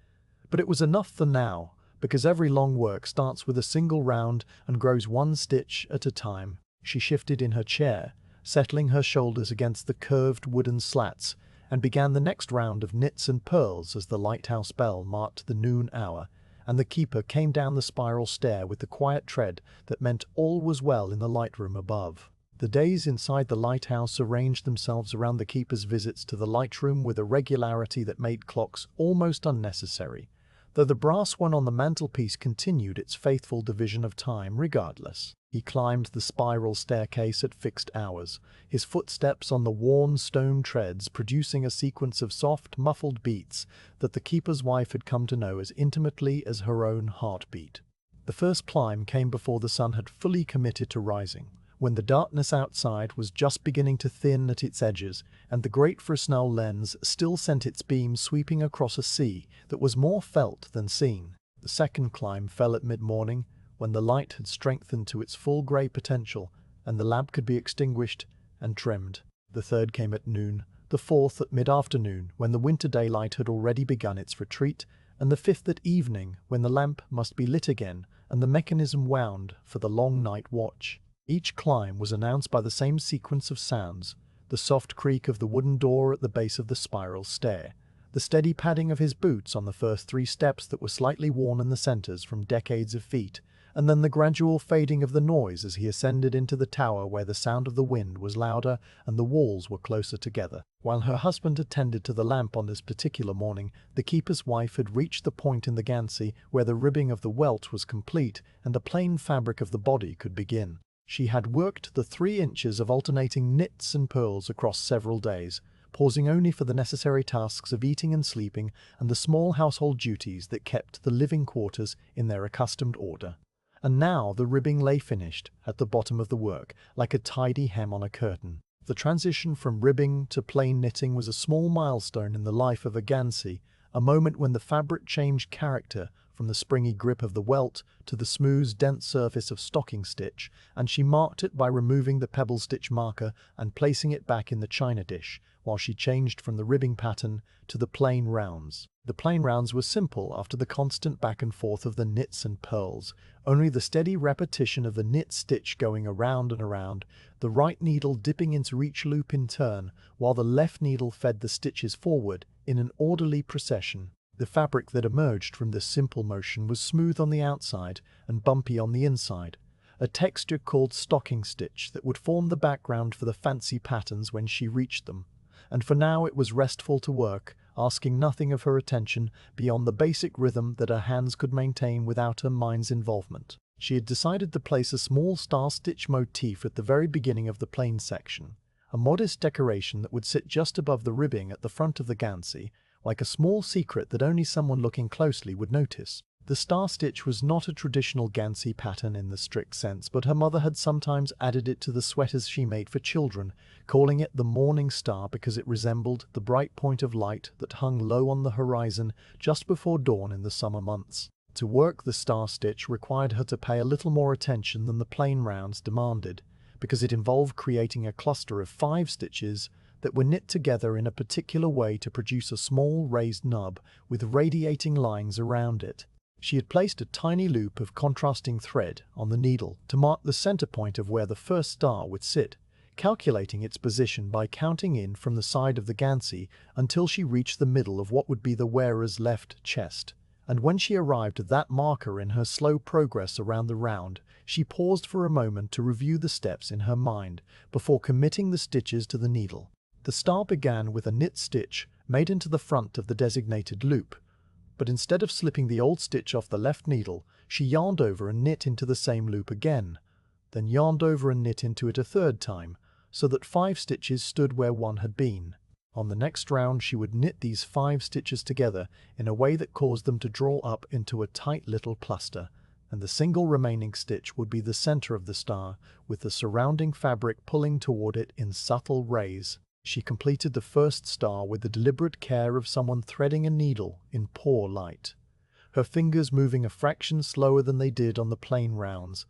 But it was enough for now, because every long work starts with a single round and grows one stitch at a time. She shifted in her chair, settling her shoulders against the curved wooden slats, and began the next round of knits and purls as the lighthouse bell marked the noon hour, and the keeper came down the spiral stair with the quiet tread that meant all was well in the light room above. The days inside the lighthouse arranged themselves around the keeper's visits to the light room with a regularity that made clocks almost unnecessary. though the brass one on the mantelpiece continued its faithful division of time regardless. He climbed the spiral staircase at fixed hours, his footsteps on the worn stone treads producing a sequence of soft, muffled beats that the keeper's wife had come to know as intimately as her own heartbeat. The first climb came before the sun had fully committed to rising, when the darkness outside was just beginning to thin at its edges, and the great Fresnel lens still sent its beams sweeping across a sea that was more felt than seen. The second climb fell at mid-morning, when the light had strengthened to its full grey potential, and the lamp could be extinguished and trimmed. The third came at noon, the fourth at mid-afternoon, when the winter daylight had already begun its retreat, and the fifth at evening, when the lamp must be lit again, and the mechanism wound for the long night watch. Each climb was announced by the same sequence of sounds: the soft creak of the wooden door at the base of the spiral stair, the steady padding of his boots on the first 3 steps that were slightly worn in the centers from decades of feet, and then the gradual fading of the noise as he ascended into the tower where the sound of the wind was louder and the walls were closer together. While her husband attended to the lamp on this particular morning, the keeper's wife had reached the point in the gansey where the ribbing of the welt was complete and the plain fabric of the body could begin. She had worked the 3 inches of alternating knits and pearls across several days, pausing only for the necessary tasks of eating and sleeping and the small household duties that kept the living quarters in their accustomed order. And now the ribbing lay finished at the bottom of the work, like a tidy hem on a curtain. The transition from ribbing to plain knitting was a small milestone in the life of a gansey, a moment when the fabric changed character from the springy grip of the welt to the smooth, dense surface of stocking stitch, and she marked it by removing the pebble stitch marker and placing it back in the china dish, while she changed from the ribbing pattern to the plain rounds. The plain rounds were simple after the constant back and forth of the knits and pearls, only the steady repetition of the knit stitch going around and around, the right needle dipping into each loop in turn, while the left needle fed the stitches forward in an orderly procession. The fabric that emerged from this simple motion was smooth on the outside and bumpy on the inside, a texture called stocking stitch that would form the background for the fancy patterns when she reached them. And for now it was restful to work, asking nothing of her attention beyond the basic rhythm that her hands could maintain without her mind's involvement. She had decided to place a small star-stitch motif at the very beginning of the plain section, a modest decoration that would sit just above the ribbing at the front of the gansey, like a small secret that only someone looking closely would notice. The star-stitch was not a traditional gansey pattern in the strict sense, but her mother had sometimes added it to the sweaters she made for children, calling it the morning star because it resembled the bright point of light that hung low on the horizon just before dawn in the summer months. To work the star-stitch required her to pay a little more attention than the plain rounds demanded, because it involved creating a cluster of 5 stitches that were knit together in a particular way to produce a small raised nub with radiating lines around it. She had placed a tiny loop of contrasting thread on the needle to mark the center point of where the first star would sit, calculating its position by counting in from the side of the gansey until she reached the middle of what would be the wearer's left chest. And when she arrived at that marker in her slow progress around the round, she paused for a moment to review the steps in her mind before committing the stitches to the needle. The star began with a knit stitch made into the front of the designated loop, but instead of slipping the old stitch off the left needle, she yarned over and knit into the same loop again, then yarned over and knit into it a third time, so that 5 stitches stood where 1 had been. On the next round she would knit these 5 stitches together in a way that caused them to draw up into a tight little cluster, and the single remaining stitch would be the center of the star, with the surrounding fabric pulling toward it in subtle rays. She completed the first star with the deliberate care of someone threading a needle in poor light, her fingers moving a fraction slower than they did on the plain rounds,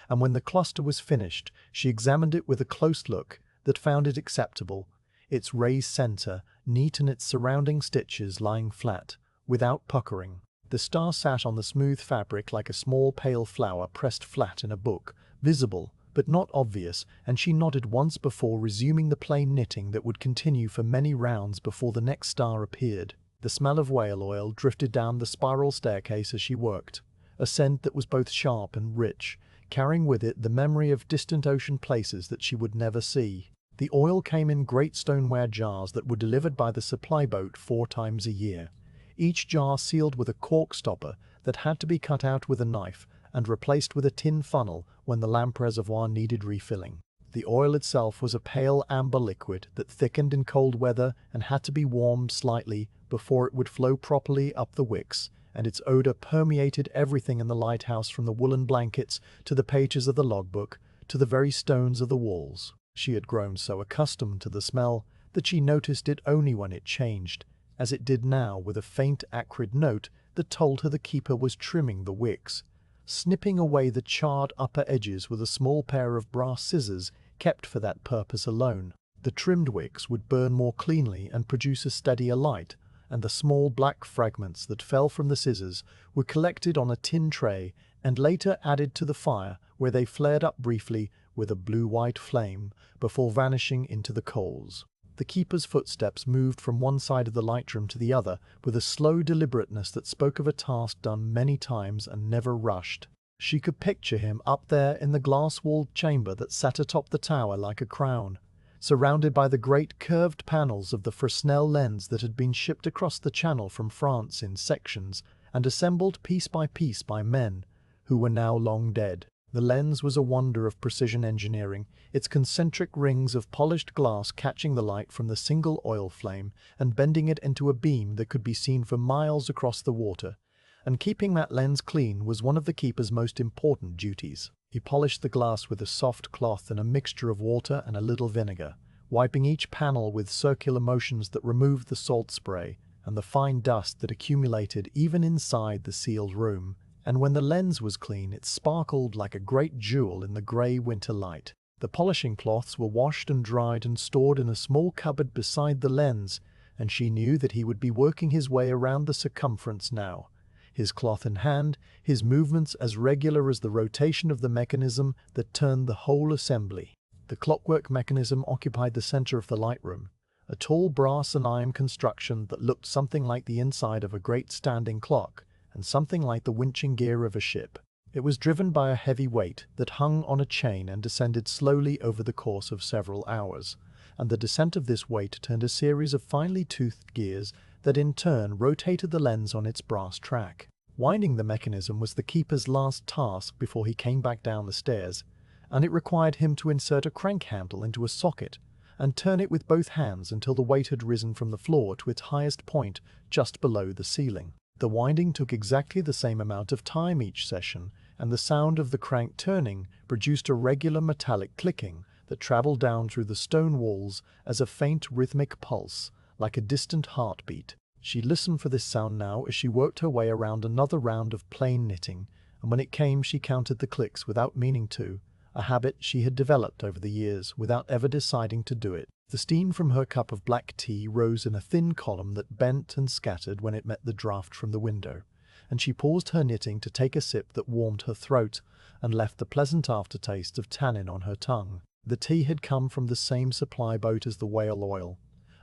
and when the cluster was finished, she examined it with a close look that found it acceptable, its raised center neat and its surrounding stitches lying flat, without puckering. The star sat on the smooth fabric like a small pale flower pressed flat in a book, visible but not obvious, and she nodded once before resuming the plain knitting that would continue for many rounds before the next star appeared. The smell of whale oil drifted down the spiral staircase as she worked, a scent that was both sharp and rich, carrying with it the memory of distant ocean places that she would never see. The oil came in great stoneware jars that were delivered by the supply boat 4 times a year, each jar sealed with a cork stopper that had to be cut out with a knife and replaced with a tin funnel when the lamp reservoir needed refilling. The oil itself was a pale amber liquid that thickened in cold weather and had to be warmed slightly before it would flow properly up the wicks, and its odor permeated everything in the lighthouse, from the woolen blankets to the pages of the logbook to the very stones of the walls. She had grown so accustomed to the smell that she noticed it only when it changed, as it did now, with a faint acrid note that told her the keeper was trimming the wicks, snipping away the charred upper edges with a small pair of brass scissors kept for that purpose alone. The trimmed wicks would burn more cleanly and produce a steadier light, and the small black fragments that fell from the scissors were collected on a tin tray and later added to the fire, where they flared up briefly with a blue-white flame before vanishing into the coals. The keeper's footsteps moved from one side of the lightroom to the other with a slow deliberateness that spoke of a task done many times and never rushed. She could picture him up there in the glass-walled chamber that sat atop the tower like a crown, surrounded by the great curved panels of the Fresnel lens that had been shipped across the channel from France in sections and assembled piece by piece by men who were now long dead. The lens was a wonder of precision engineering, its concentric rings of polished glass catching the light from the single oil flame and bending it into a beam that could be seen for miles across the water. And keeping that lens clean was one of the keeper's most important duties. He polished the glass with a soft cloth and a mixture of water and a little vinegar, wiping each panel with circular motions that removed the salt spray and the fine dust that accumulated even inside the sealed room. And when the lens was clean, it sparkled like a great jewel in the grey winter light. The polishing cloths were washed and dried and stored in a small cupboard beside the lens, and she knew that he would be working his way around the circumference now, his cloth in hand, his movements as regular as the rotation of the mechanism that turned the whole assembly. The clockwork mechanism occupied the center of the lightroom, a tall brass and iron construction that looked something like the inside of a great standing clock, and something like the winching gear of a ship. It was driven by a heavy weight that hung on a chain and descended slowly over the course of several hours, and the descent of this weight turned a series of finely toothed gears that in turn rotated the lens on its brass track. Winding the mechanism was the keeper's last task before he came back down the stairs, and it required him to insert a crank handle into a socket and turn it with both hands until the weight had risen from the floor to its highest point just below the ceiling. The winding took exactly the same amount of time each session, and the sound of the crank turning produced a regular metallic clicking that traveled down through the stone walls as a faint rhythmic pulse, like a distant heartbeat. She listened for this sound now as she worked her way around another round of plain knitting, and when it came she counted the clicks without meaning to, a habit she had developed over the years without ever deciding to do it. The steam from her cup of black tea rose in a thin column that bent and scattered when it met the draught from the window, and she paused her knitting to take a sip that warmed her throat and left the pleasant aftertaste of tannin on her tongue. The tea had come from the same supply boat as the whale oil,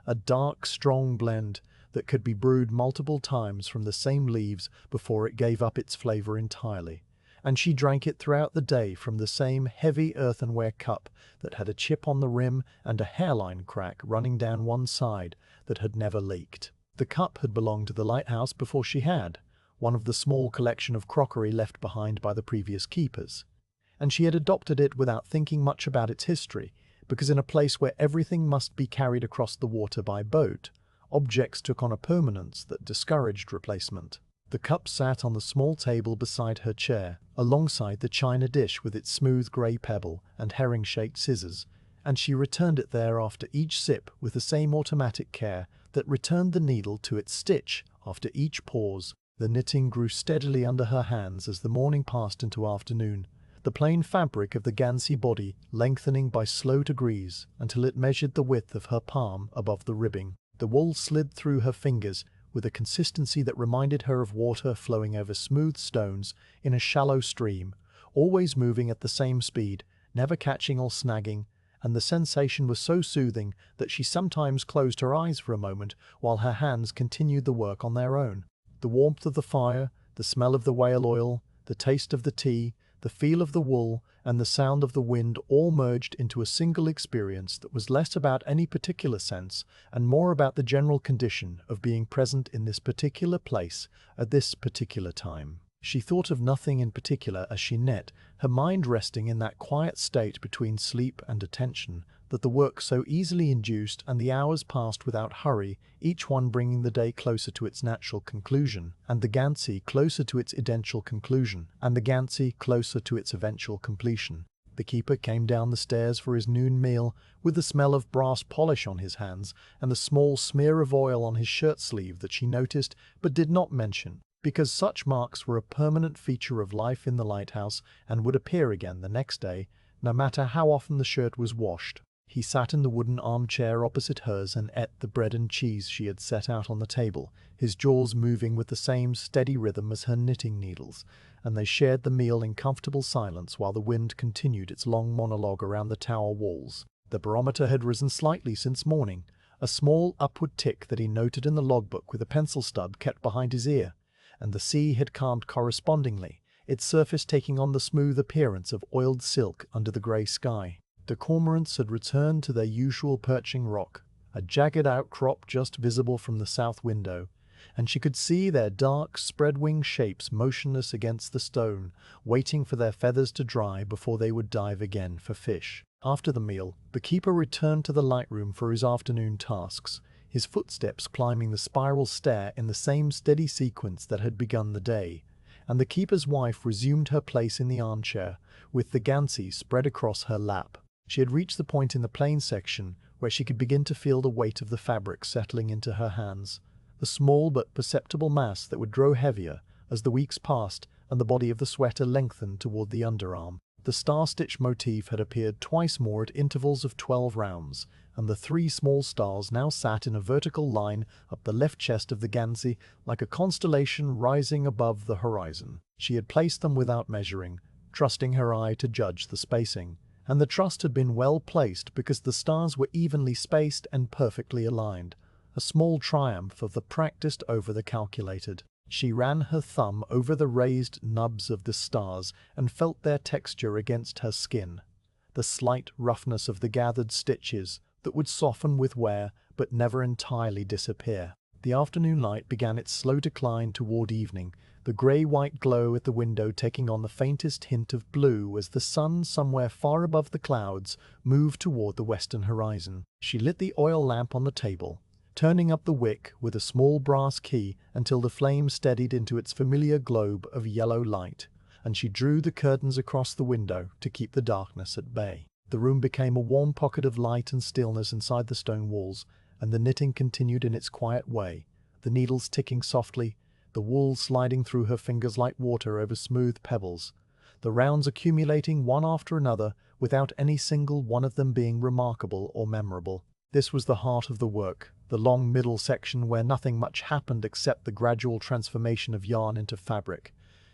a dark, strong blend that could be brewed multiple times from the same leaves before it gave up its flavor entirely, and she drank it throughout the day from the same heavy earthenware cup that had a chip on the rim and a hairline crack running down one side that had never leaked. The cup had belonged to the lighthouse before she had, one of the small collection of crockery left behind by the previous keepers, and she had adopted it without thinking much about its history, because in a place where everything must be carried across the water by boat, objects took on a permanence that discouraged replacement. The cup sat on the small table beside her chair, alongside the china dish with its smooth grey pebble and herring-shaped scissors, and she returned it there after each sip with the same automatic care that returned the needle to its stitch after each pause. The knitting grew steadily under her hands as the morning passed into afternoon, the plain fabric of the gansey body lengthening by slow degrees until it measured the width of her palm above the ribbing. The wool slid through her fingers with a consistency that reminded her of water flowing over smooth stones in a shallow stream, always moving at the same speed, never catching or snagging, and the sensation was so soothing that she sometimes closed her eyes for a moment while her hands continued the work on their own. The warmth of the fire, the smell of the whale oil, the taste of the tea, The feel of the wool and the sound of the wind all merged into a single experience that was less about any particular sense and more about the general condition of being present in this particular place at this particular time. She thought of nothing in particular as she knit, her mind resting in that quiet state between sleep and attention that the work so easily induced, and the hours passed without hurry, each one bringing the day closer to its natural conclusion, and the gansey closer to its eventual conclusion, and the gansey closer to its eventual completion. The keeper came down the stairs for his noon meal, with the smell of brass polish on his hands, and the small smear of oil on his shirt sleeve that she noticed but did not mention, because such marks were a permanent feature of life in the lighthouse and would appear again the next day, no matter how often the shirt was washed. He sat in the wooden armchair opposite hers and ate the bread and cheese she had set out on the table, his jaws moving with the same steady rhythm as her knitting needles, and they shared the meal in comfortable silence while the wind continued its long monologue around the tower walls. The barometer had risen slightly since morning, a small upward tick that he noted in the logbook with a pencil stub kept behind his ear, and the sea had calmed correspondingly, its surface taking on the smooth appearance of oiled silk under the grey sky. The cormorants had returned to their usual perching rock, a jagged outcrop just visible from the south window, and she could see their dark, spread-wing shapes motionless against the stone, waiting for their feathers to dry before they would dive again for fish. After the meal, the keeper returned to the lightroom for his afternoon tasks, his footsteps climbing the spiral stair in the same steady sequence that had begun the day, and the keeper's wife resumed her place in the armchair, with the gansey spread across her lap. She had reached the point in the plain section where she could begin to feel the weight of the fabric settling into her hands, the small but perceptible mass that would grow heavier as the weeks passed and the body of the sweater lengthened toward the underarm. The star-stitch motif had appeared twice more at intervals of 12 rounds, and the 3 small stars now sat in a vertical line up the left chest of the gansey like a constellation rising above the horizon. She had placed them without measuring, trusting her eye to judge the spacing. And the trust had been well placed because the stars were evenly spaced and perfectly aligned, a small triumph of the practiced over the calculated. She ran her thumb over the raised nubs of the stars and felt their texture against her skin, the slight roughness of the gathered stitches that would soften with wear but never entirely disappear. The afternoon light began its slow decline toward evening, the grey-white glow at the window taking on the faintest hint of blue as the sun somewhere far above the clouds moved toward the western horizon. She lit the oil lamp on the table, turning up the wick with a small brass key until the flame steadied into its familiar globe of yellow light, and she drew the curtains across the window to keep the darkness at bay. The room became a warm pocket of light and stillness inside the stone walls, and the knitting continued in its quiet way, the needles ticking softly, the wool sliding through her fingers like water over smooth pebbles, the rounds accumulating one after another without any single one of them being remarkable or memorable. This was the heart of the work, the long middle section where nothing much happened except the gradual transformation of yarn into fabric,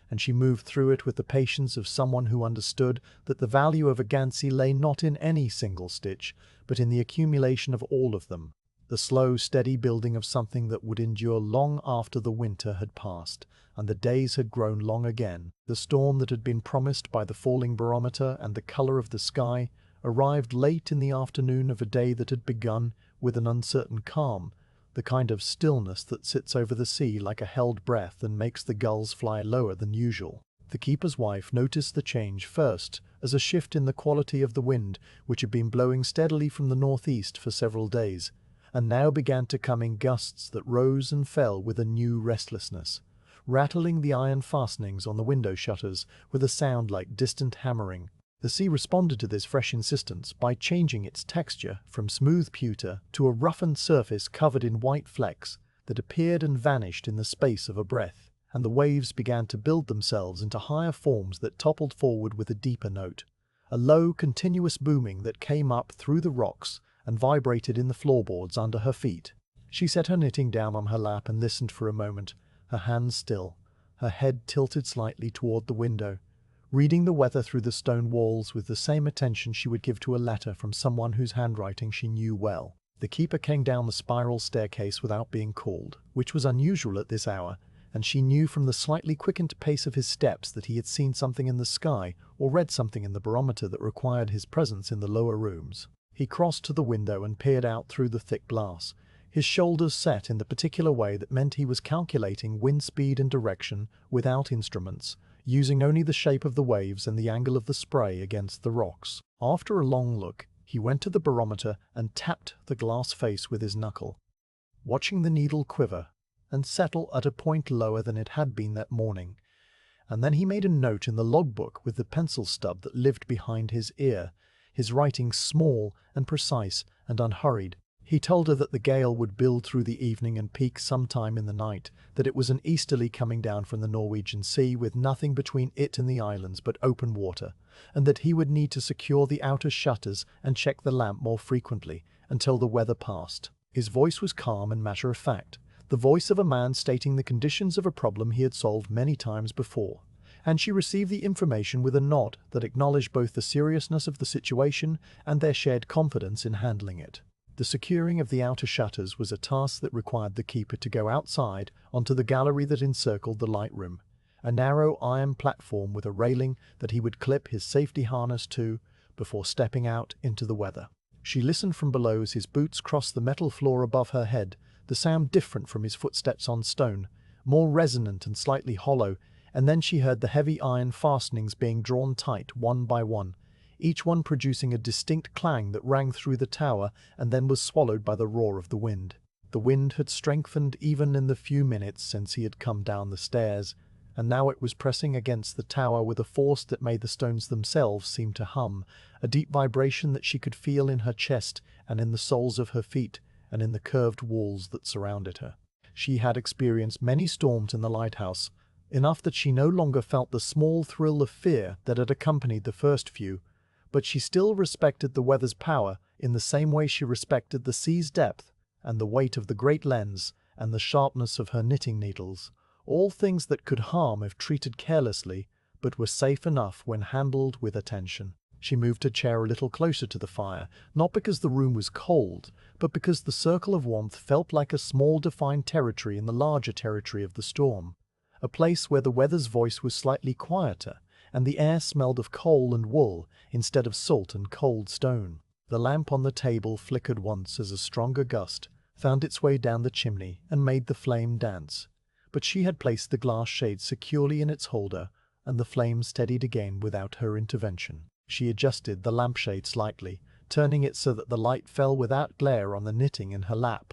and she moved through it with the patience of someone who understood that the value of a gansey lay not in any single stitch, but in the accumulation of all of them, the slow, steady building of something that would endure long after the winter had passed, and the days had grown long again. The storm that had been promised by the falling barometer and the color of the sky arrived late in the afternoon of a day that had begun with an uncertain calm, the kind of stillness that sits over the sea like a held breath and makes the gulls fly lower than usual. The keeper's wife noticed the change first as a shift in the quality of the wind, which had been blowing steadily from the northeast for several days, and now began to come in gusts that rose and fell with a new restlessness, rattling the iron fastenings on the window shutters with a sound like distant hammering. The sea responded to this fresh insistence by changing its texture from smooth pewter to a roughened surface covered in white flecks that appeared and vanished in the space of a breath, and the waves began to build themselves into higher forms that toppled forward with a deeper note, a low, continuous booming that came up through the rocks and vibrated in the floorboards under her feet. She set her knitting down on her lap and listened for a moment, her hands still, her head tilted slightly toward the window, reading the weather through the stone walls with the same attention she would give to a letter from someone whose handwriting she knew well. The keeper came down the spiral staircase without being called, which was unusual at this hour, and she knew from the slightly quickened pace of his steps that he had seen something in the sky or read something in the barometer that required his presence in the lower rooms. He crossed to the window and peered out through the thick glass, his shoulders set in the particular way that meant he was calculating wind speed and direction without instruments, using only the shape of the waves and the angle of the spray against the rocks. After a long look, he went to the barometer and tapped the glass face with his knuckle, watching the needle quiver and settle at a point lower than it had been that morning. And then he made a note in the logbook with the pencil stub that lived behind his ear, his writing small and precise and unhurried. He told her that the gale would build through the evening and peak sometime in the night, that it was an easterly coming down from the Norwegian Sea with nothing between it and the islands but open water, and that he would need to secure the outer shutters and check the lamp more frequently until the weather passed. His voice was calm and matter-of-fact, the voice of a man stating the conditions of a problem he had solved many times before, and she received the information with a nod that acknowledged both the seriousness of the situation and their shared confidence in handling it. The securing of the outer shutters was a task that required the keeper to go outside onto the gallery that encircled the light room, a narrow iron platform with a railing that he would clip his safety harness to before stepping out into the weather. She listened from below as his boots crossed the metal floor above her head, the sound different from his footsteps on stone, more resonant and slightly hollow, and then she heard the heavy iron fastenings being drawn tight one by one, each one producing a distinct clang that rang through the tower and then was swallowed by the roar of the wind. The wind had strengthened even in the few minutes since he had come down the stairs, and now it was pressing against the tower with a force that made the stones themselves seem to hum, a deep vibration that she could feel in her chest and in the soles of her feet and in the curved walls that surrounded her. She had experienced many storms in the lighthouse, enough that she no longer felt the small thrill of fear that had accompanied the first few, but she still respected the weather's power in the same way she respected the sea's depth and the weight of the great lens and the sharpness of her knitting needles, all things that could harm if treated carelessly, but were safe enough when handled with attention. She moved her chair a little closer to the fire, not because the room was cold, but because the circle of warmth felt like a small defined territory in the larger territory of the storm, a place where the weather's voice was slightly quieter, and the air smelled of coal and wool instead of salt and cold stone. The lamp on the table flickered once as a stronger gust found its way down the chimney and made the flame dance, but she had placed the glass shade securely in its holder, and the flame steadied again without her intervention. She adjusted the lampshade slightly, turning it so that the light fell without glare on the knitting in her lap,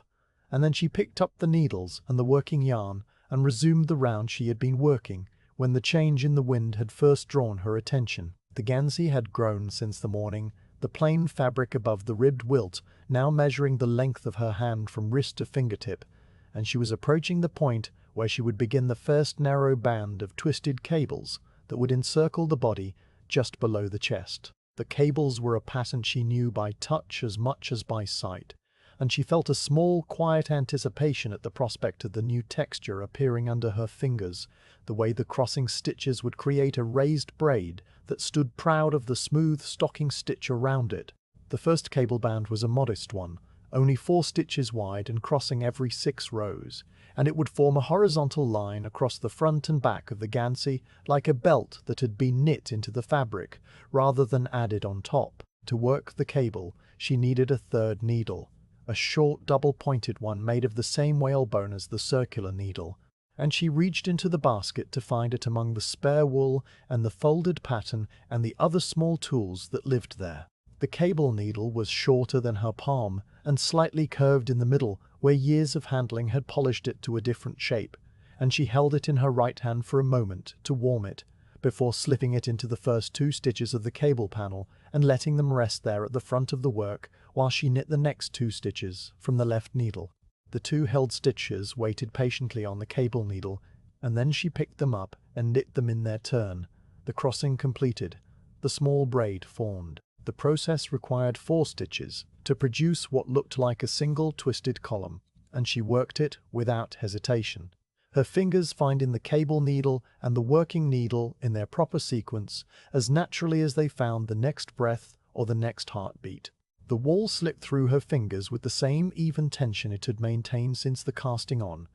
and then she picked up the needles and the working yarn and resumed the round she had been working when the change in the wind had first drawn her attention. The gansey had grown since the morning, the plain fabric above the ribbed wilt now measuring the length of her hand from wrist to fingertip, and she was approaching the point where she would begin the first narrow band of twisted cables that would encircle the body just below the chest. The cables were a pattern she knew by touch as much as by sight, and she felt a small, quiet anticipation at the prospect of the new texture appearing under her fingers, the way the crossing stitches would create a raised braid that stood proud of the smooth stocking stitch around it. The first cable band was a modest one, only 4 stitches wide and crossing every 6 rows, and it would form a horizontal line across the front and back of the gansey like a belt that had been knit into the fabric rather than added on top. To work the cable, she needed a third needle, a short double-pointed one made of the same whalebone as the circular needle, and she reached into the basket to find it among the spare wool and the folded pattern and the other small tools that lived there. The cable needle was shorter than her palm and slightly curved in the middle where years of handling had polished it to a different shape, and she held it in her right hand for a moment to warm it, before slipping it into the first 2 stitches of the cable panel and letting them rest there at the front of the work while she knit the next 2 stitches from the left needle. The 2 held stitches waited patiently on the cable needle, and then she picked them up and knit them in their turn. The crossing completed, the small braid formed. The process required 4 stitches to produce what looked like a single twisted column, and she worked it without hesitation, her fingers finding the cable needle and the working needle in their proper sequence as naturally as they found the next breath or the next heartbeat. The wool slipped through her fingers with the same even tension it had maintained since the casting on.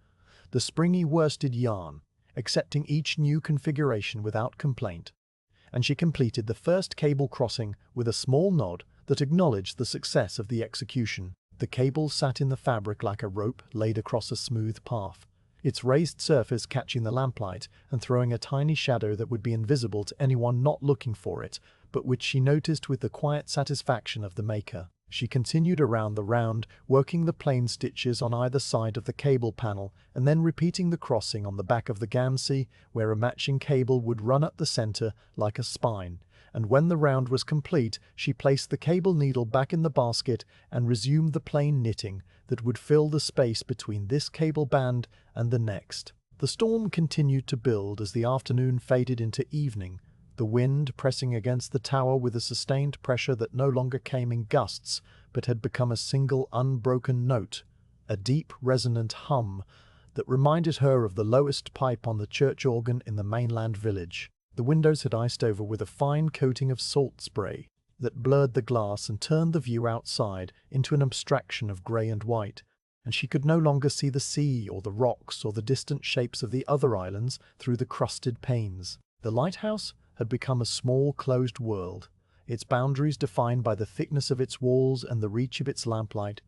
the springy worsted yarn, accepting each new configuration without complaint. And she completed the first cable crossing with a small nod that acknowledged the success of the execution. The cable sat in the fabric like a rope laid across a smooth path, its raised surface catching the lamplight and throwing a tiny shadow that would be invisible to anyone not looking for it, but which she noticed with the quiet satisfaction of the maker. She continued around the round, working the plain stitches on either side of the cable panel and then repeating the crossing on the back of the gansey, where a matching cable would run up the center like a spine. And when the round was complete, she placed the cable needle back in the basket and resumed the plain knitting that would fill the space between this cable band and the next. The storm continued to build as the afternoon faded into evening, the wind pressing against the tower with a sustained pressure that no longer came in gusts, but had become a single unbroken note, a deep resonant hum that reminded her of the lowest pipe on the church organ in the mainland village. The windows had iced over with a fine coating of salt spray that blurred the glass and turned the view outside into an abstraction of grey and white, and she could no longer see the sea or the rocks or the distant shapes of the other islands through the crusted panes. The lighthouse had become a small closed world, its boundaries defined by the thickness of its walls and the reach of its lamplight,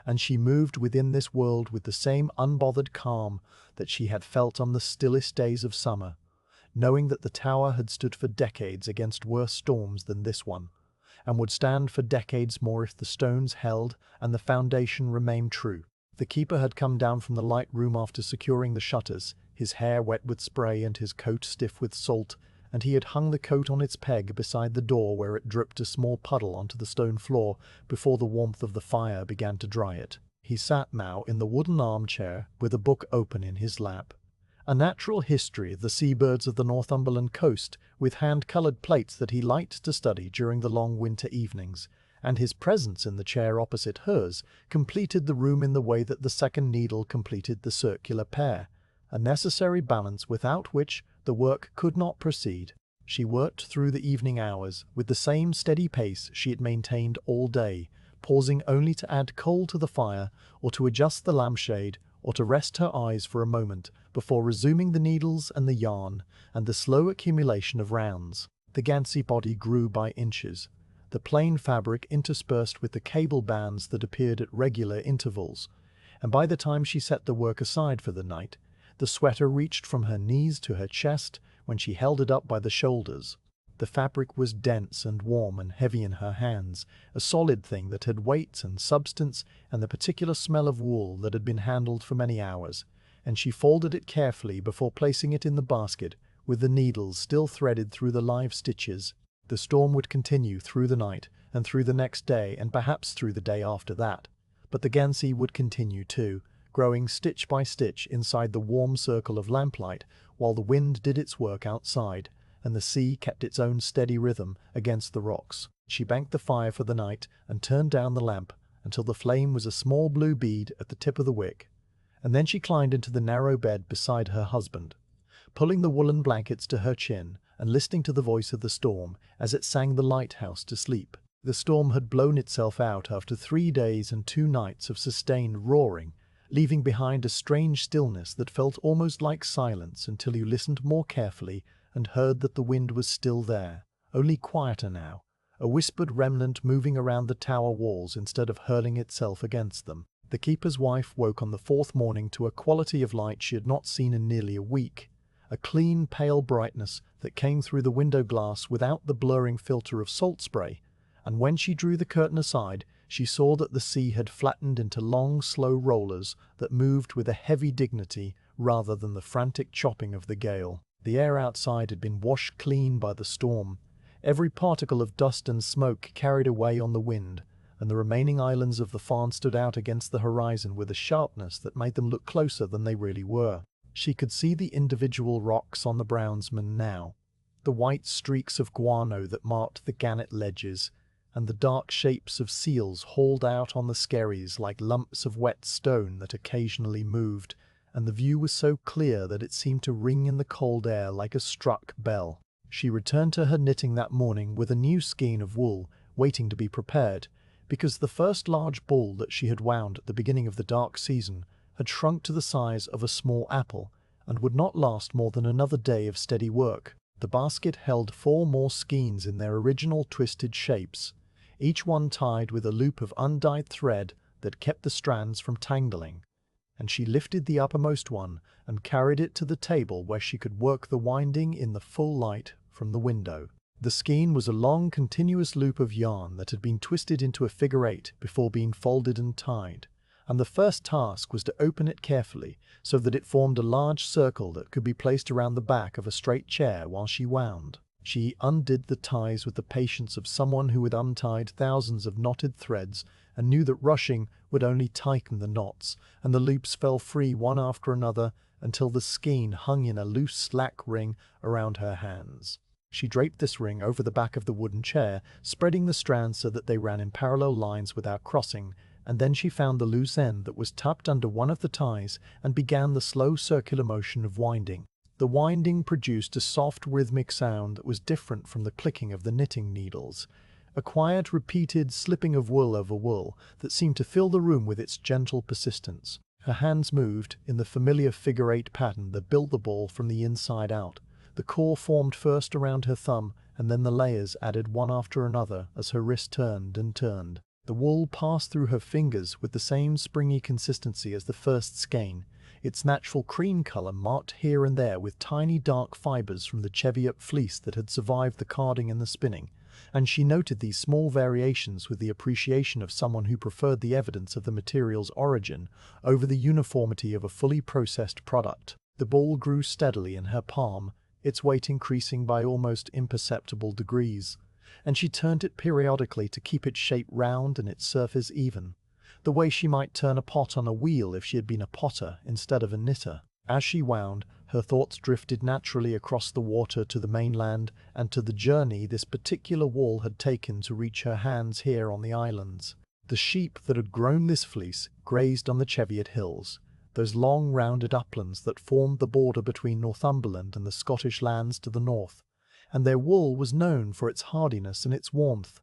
and she moved within this world with the same unbothered calm that she had felt on the stillest days of summer, knowing that the tower had stood for decades against worse storms than this one, and would stand for decades more if the stones held and the foundation remained true. The keeper had come down from the light room after securing the shutters, his hair wet with spray and his coat stiff with salt, and he had hung the coat on its peg beside the door where it dripped a small puddle onto the stone floor before the warmth of the fire began to dry it. He sat now in the wooden armchair with a book open in his lap. A natural history of the seabirds of the Northumberland coast, with hand-coloured plates that he liked to study during the long winter evenings, and his presence in the chair opposite hers completed the room in the way that the second needle completed the circular pair, a necessary balance without which the work could not proceed. She worked through the evening hours with the same steady pace she had maintained all day, pausing only to add coal to the fire or to adjust the lampshade or to rest her eyes for a moment before resuming the needles and the yarn and the slow accumulation of rounds. The gansey body grew by inches, the plain fabric interspersed with the cable bands that appeared at regular intervals, and by the time she set the work aside for the night, the sweater reached from her knees to her chest when she held it up by the shoulders. The fabric was dense and warm and heavy in her hands, a solid thing that had weight and substance and the particular smell of wool that had been handled for many hours, and she folded it carefully before placing it in the basket, with the needles still threaded through the live stitches. The storm would continue through the night and through the next day and perhaps through the day after that, but the gansey would continue too, growing stitch by stitch inside the warm circle of lamplight while the wind did its work outside and the sea kept its own steady rhythm against the rocks. She banked the fire for the night and turned down the lamp until the flame was a small blue bead at the tip of the wick, and then she climbed into the narrow bed beside her husband, pulling the woolen blankets to her chin and listening to the voice of the storm as it sang the lighthouse to sleep. The storm had blown itself out after 3 days and 2 nights of sustained roaring, leaving behind a strange stillness that felt almost like silence until you listened more carefully and heard that the wind was still there, only quieter now, a whispered remnant moving around the tower walls instead of hurling itself against them. The keeper's wife woke on the 4th morning to a quality of light she had not seen in nearly a week, a clean, pale brightness that came through the window glass without the blurring filter of salt spray, and when she drew the curtain aside, she saw that the sea had flattened into long, slow rollers that moved with a heavy dignity rather than the frantic chopping of the gale. The air outside had been washed clean by the storm, every particle of dust and smoke carried away on the wind, and the remaining islands of the Farne stood out against the horizon with a sharpness that made them look closer than they really were. She could see the individual rocks on the Brownsman now, the white streaks of guano that marked the gannet ledges, and the dark shapes of seals hauled out on the skerries like lumps of wet stone that occasionally moved, and the view was so clear that it seemed to ring in the cold air like a struck bell. She returned to her knitting that morning with a new skein of wool, waiting to be prepared, because the first large ball that she had wound at the beginning of the dark season had shrunk to the size of a small apple and would not last more than another day of steady work. The basket held 4 more skeins in their original twisted shapes, each one tied with a loop of undyed thread that kept the strands from tangling, and she lifted the uppermost one and carried it to the table where she could work the winding in the full light from the window. The skein was a long, continuous loop of yarn that had been twisted into a figure 8 before being folded and tied, and the first task was to open it carefully so that it formed a large circle that could be placed around the back of a straight chair while she wound. She undid the ties with the patience of someone who had untied thousands of knotted threads and knew that rushing would only tighten the knots, and the loops fell free one after another until the skein hung in a loose slack ring around her hands. She draped this ring over the back of the wooden chair, spreading the strands so that they ran in parallel lines without crossing, and then she found the loose end that was tucked under one of the ties and began the slow circular motion of winding. The winding produced a soft rhythmic sound that was different from the clicking of the knitting needles, a quiet, repeated slipping of wool over wool that seemed to fill the room with its gentle persistence. Her hands moved in the familiar figure 8 pattern that built the ball from the inside out. The core formed first around her thumb, and then the layers added one after another as her wrist turned and turned. The wool passed through her fingers with the same springy consistency as the first skein, its natural cream color marked here and there with tiny dark fibers from the cheviot fleece that had survived the carding and the spinning, and she noted these small variations with the appreciation of someone who preferred the evidence of the material's origin over the uniformity of a fully processed product. The ball grew steadily in her palm, its weight increasing by almost imperceptible degrees, and she turned it periodically to keep its shape round and its surface even, the way she might turn a pot on a wheel if she had been a potter instead of a knitter. As she wound, her thoughts drifted naturally across the water to the mainland and to the journey this particular wool had taken to reach her hands here on the islands. The sheep that had grown this fleece grazed on the Cheviot Hills, those long rounded uplands that formed the border between Northumberland and the Scottish lands to the north, and their wool was known for its hardiness and its warmth,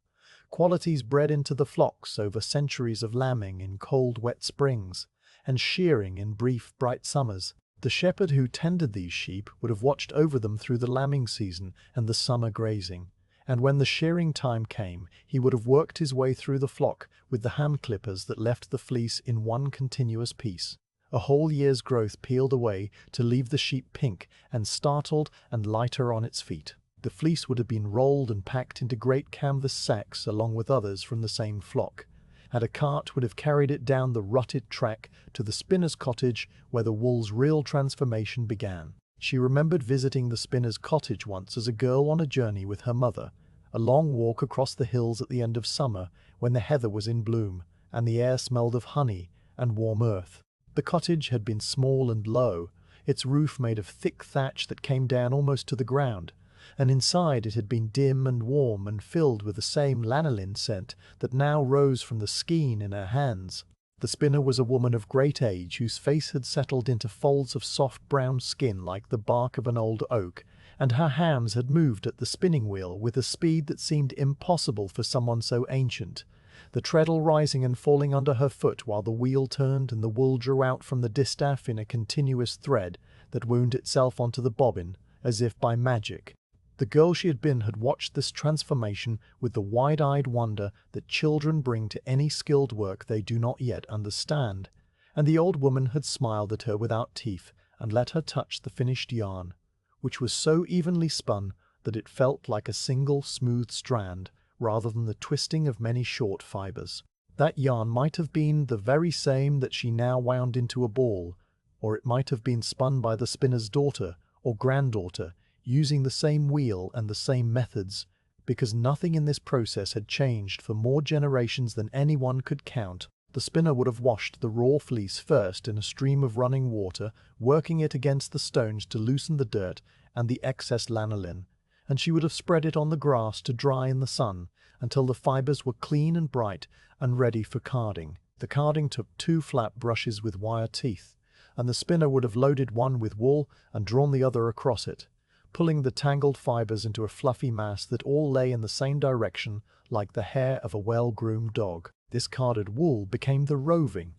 qualities bred into the flocks over centuries of lambing in cold, wet springs, and shearing in brief, bright summers. The shepherd who tended these sheep would have watched over them through the lambing season and the summer grazing, and when the shearing time came, he would have worked his way through the flock with the hand clippers that left the fleece in one continuous piece. A whole year's growth peeled away to leave the sheep pink and startled and lighter on its feet. The fleece would have been rolled and packed into great canvas sacks along with others from the same flock, and a cart would have carried it down the rutted track to the spinner's cottage where the wool's real transformation began. She remembered visiting the spinner's cottage once as a girl on a journey with her mother, a long walk across the hills at the end of summer when the heather was in bloom and the air smelled of honey and warm earth. The cottage had been small and low, its roof made of thick thatch that came down almost to the ground, and inside it had been dim and warm and filled with the same lanolin scent that now rose from the skein in her hands. The spinner was a woman of great age whose face had settled into folds of soft brown skin like the bark of an old oak, and her hands had moved at the spinning wheel with a speed that seemed impossible for someone so ancient, the treadle rising and falling under her foot while the wheel turned and the wool drew out from the distaff in a continuous thread that wound itself onto the bobbin as if by magic. The girl she had been had watched this transformation with the wide-eyed wonder that children bring to any skilled work they do not yet understand, and the old woman had smiled at her without teeth and let her touch the finished yarn, which was so evenly spun that it felt like a single smooth strand rather than the twisting of many short fibers. That yarn might have been the very same that she now wound into a ball, or it might have been spun by the spinner's daughter or granddaughter, using the same wheel and the same methods, because nothing in this process had changed for more generations than anyone could count. The spinner would have washed the raw fleece first in a stream of running water, working it against the stones to loosen the dirt and the excess lanolin, and she would have spread it on the grass to dry in the sun until the fibers were clean and bright and ready for carding. The carding took 2 flat brushes with wire teeth, and the spinner would have loaded one with wool and drawn the other across it, pulling the tangled fibers into a fluffy mass that all lay in the same direction like the hair of a well-groomed dog. This carded wool became the roving,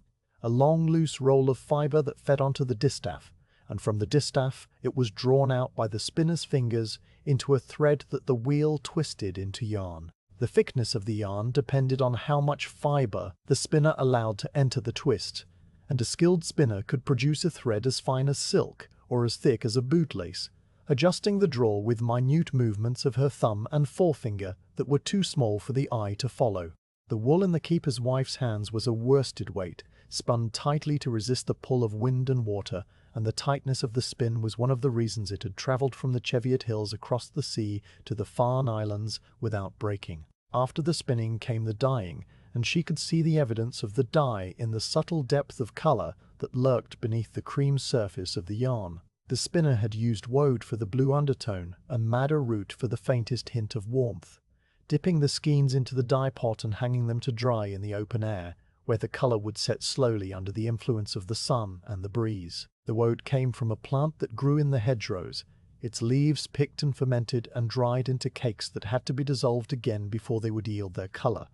a long loose roll of fibre that fed onto the distaff, and from the distaff it was drawn out by the spinner's fingers into a thread that the wheel twisted into yarn. The thickness of the yarn depended on how much fibre the spinner allowed to enter the twist, and a skilled spinner could produce a thread as fine as silk or as thick as a bootlace, adjusting the draw with minute movements of her thumb and forefinger that were too small for the eye to follow. The wool in the keeper's wife's hands was a worsted weight, spun tightly to resist the pull of wind and water, and the tightness of the spin was one of the reasons it had travelled from the Cheviot Hills across the sea to the Farne Islands without breaking. After the spinning came the dyeing, and she could see the evidence of the dye in the subtle depth of colour that lurked beneath the cream surface of the yarn. The spinner had used woad for the blue undertone and madder root for the faintest hint of warmth, dipping the skeins into the dye pot and hanging them to dry in the open air, where the colour would set slowly under the influence of the sun and the breeze. The woad came from a plant that grew in the hedgerows, its leaves picked and fermented and dried into cakes that had to be dissolved again before they would yield their colour,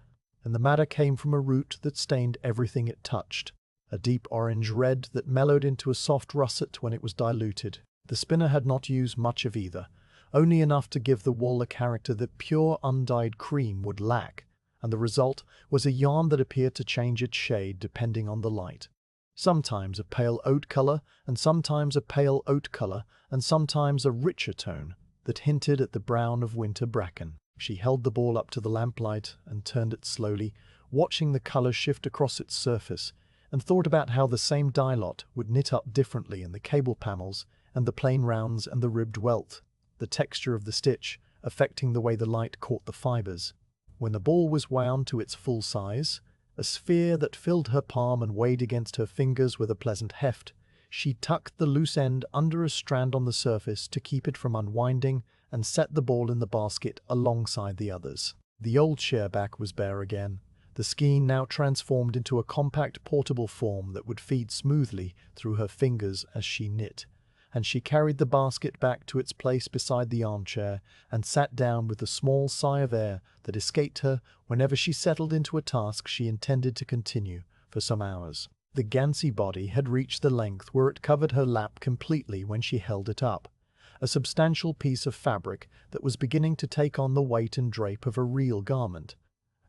and the madder came from a root that stained everything it touched, a deep orange red that mellowed into a soft russet when it was diluted. The spinner had not used much of either, only enough to give the wool a character that pure undyed cream would lack, and the result was a yarn that appeared to change its shade depending on the light. Sometimes a pale oat colour, and sometimes a pale oat colour, and sometimes a richer tone that hinted at the brown of winter bracken. She held the ball up to the lamplight and turned it slowly, watching the colour shift across its surface, and thought about how the same dye lot would knit up differently in the cable panels and the plain rounds and the ribbed welt, the texture of the stitch affecting the way the light caught the fibres. When the ball was wound to its full size, a sphere that filled her palm and weighed against her fingers with a pleasant heft, she tucked the loose end under a strand on the surface to keep it from unwinding and set the ball in the basket alongside the others. The old shareback was bare again, the skein now transformed into a compact portable form that would feed smoothly through her fingers as she knit, and she carried the basket back to its place beside the armchair and sat down with the small sigh of air that escaped her whenever she settled into a task she intended to continue for some hours. The gansey body had reached the length where it covered her lap completely when she held it up, a substantial piece of fabric that was beginning to take on the weight and drape of a real garment,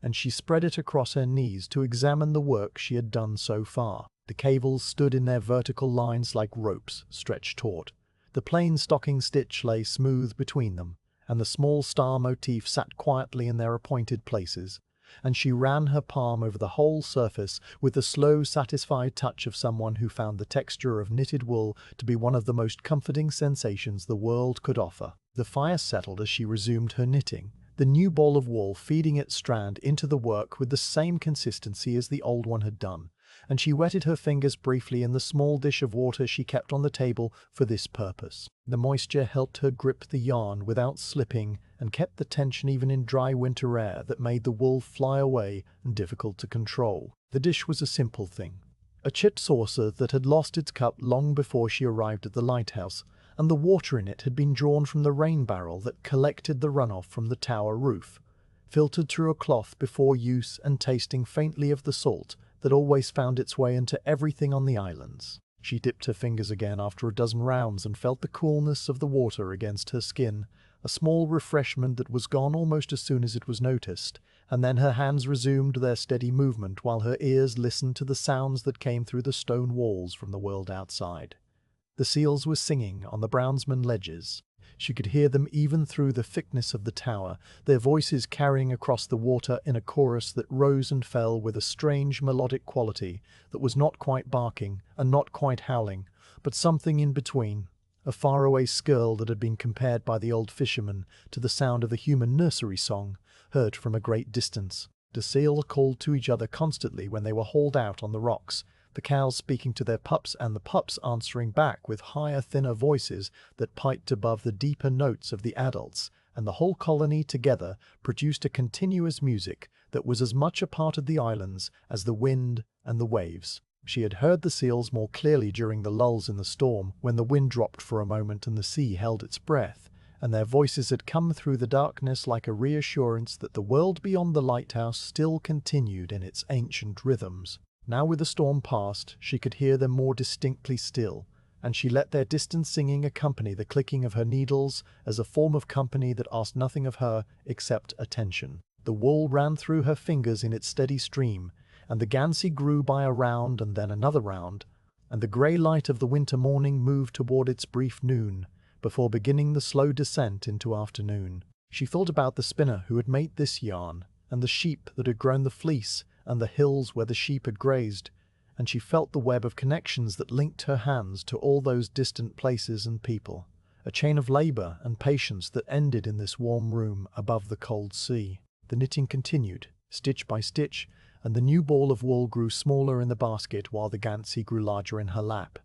and she spread it across her knees to examine the work she had done so far. The cables stood in their vertical lines like ropes stretched taut. The plain stocking stitch lay smooth between them, and the small star motif sat quietly in their appointed places, and she ran her palm over the whole surface with the slow, satisfied touch of someone who found the texture of knitted wool to be one of the most comforting sensations the world could offer. The fire settled as she resumed her knitting, the new ball of wool feeding its strand into the work with the same consistency as the old one had done, and she wetted her fingers briefly in the small dish of water she kept on the table for this purpose. The moisture helped her grip the yarn without slipping and kept the tension even in dry winter air that made the wool fly away and difficult to control. The dish was a simple thing, a chipped saucer that had lost its cup long before she arrived at the lighthouse, and the water in it had been drawn from the rain barrel that collected the runoff from the tower roof, filtered through a cloth before use and tasting faintly of the salt that always found its way into everything on the islands. She dipped her fingers again after a dozen rounds and felt the coolness of the water against her skin, a small refreshment that was gone almost as soon as it was noticed, and then her hands resumed their steady movement while her ears listened to the sounds that came through the stone walls from the world outside. The seals were singing on the Brownsman ledges. She could hear them even through the thickness of the tower, their voices carrying across the water in a chorus that rose and fell with a strange melodic quality that was not quite barking and not quite howling, but something in between, a faraway skirl that had been compared by the old fisherman to the sound of a human nursery song, heard from a great distance. The seals called to each other constantly when they were hauled out on the rocks, the cows speaking to their pups and the pups answering back with higher, thinner voices that piped above the deeper notes of the adults, and the whole colony together produced a continuous music that was as much a part of the islands as the wind and the waves. She had heard the seals more clearly during the lulls in the storm, when the wind dropped for a moment and the sea held its breath, and their voices had come through the darkness like a reassurance that the world beyond the lighthouse still continued in its ancient rhythms. Now with the storm past, she could hear them more distinctly still, and she let their distant singing accompany the clicking of her needles as a form of company that asked nothing of her except attention. The wool ran through her fingers in its steady stream, and the gansey grew by a round and then another round, and the grey light of the winter morning moved toward its brief noon, before beginning the slow descent into afternoon. She thought about the spinner who had made this yarn, and the sheep that had grown the fleece, and the hills where the sheep had grazed, and she felt the web of connections that linked her hands to all those distant places and people, a chain of labour and patience that ended in this warm room above the cold sea. The knitting continued, stitch by stitch, and the new ball of wool grew smaller in the basket while the gansey grew larger in her lap,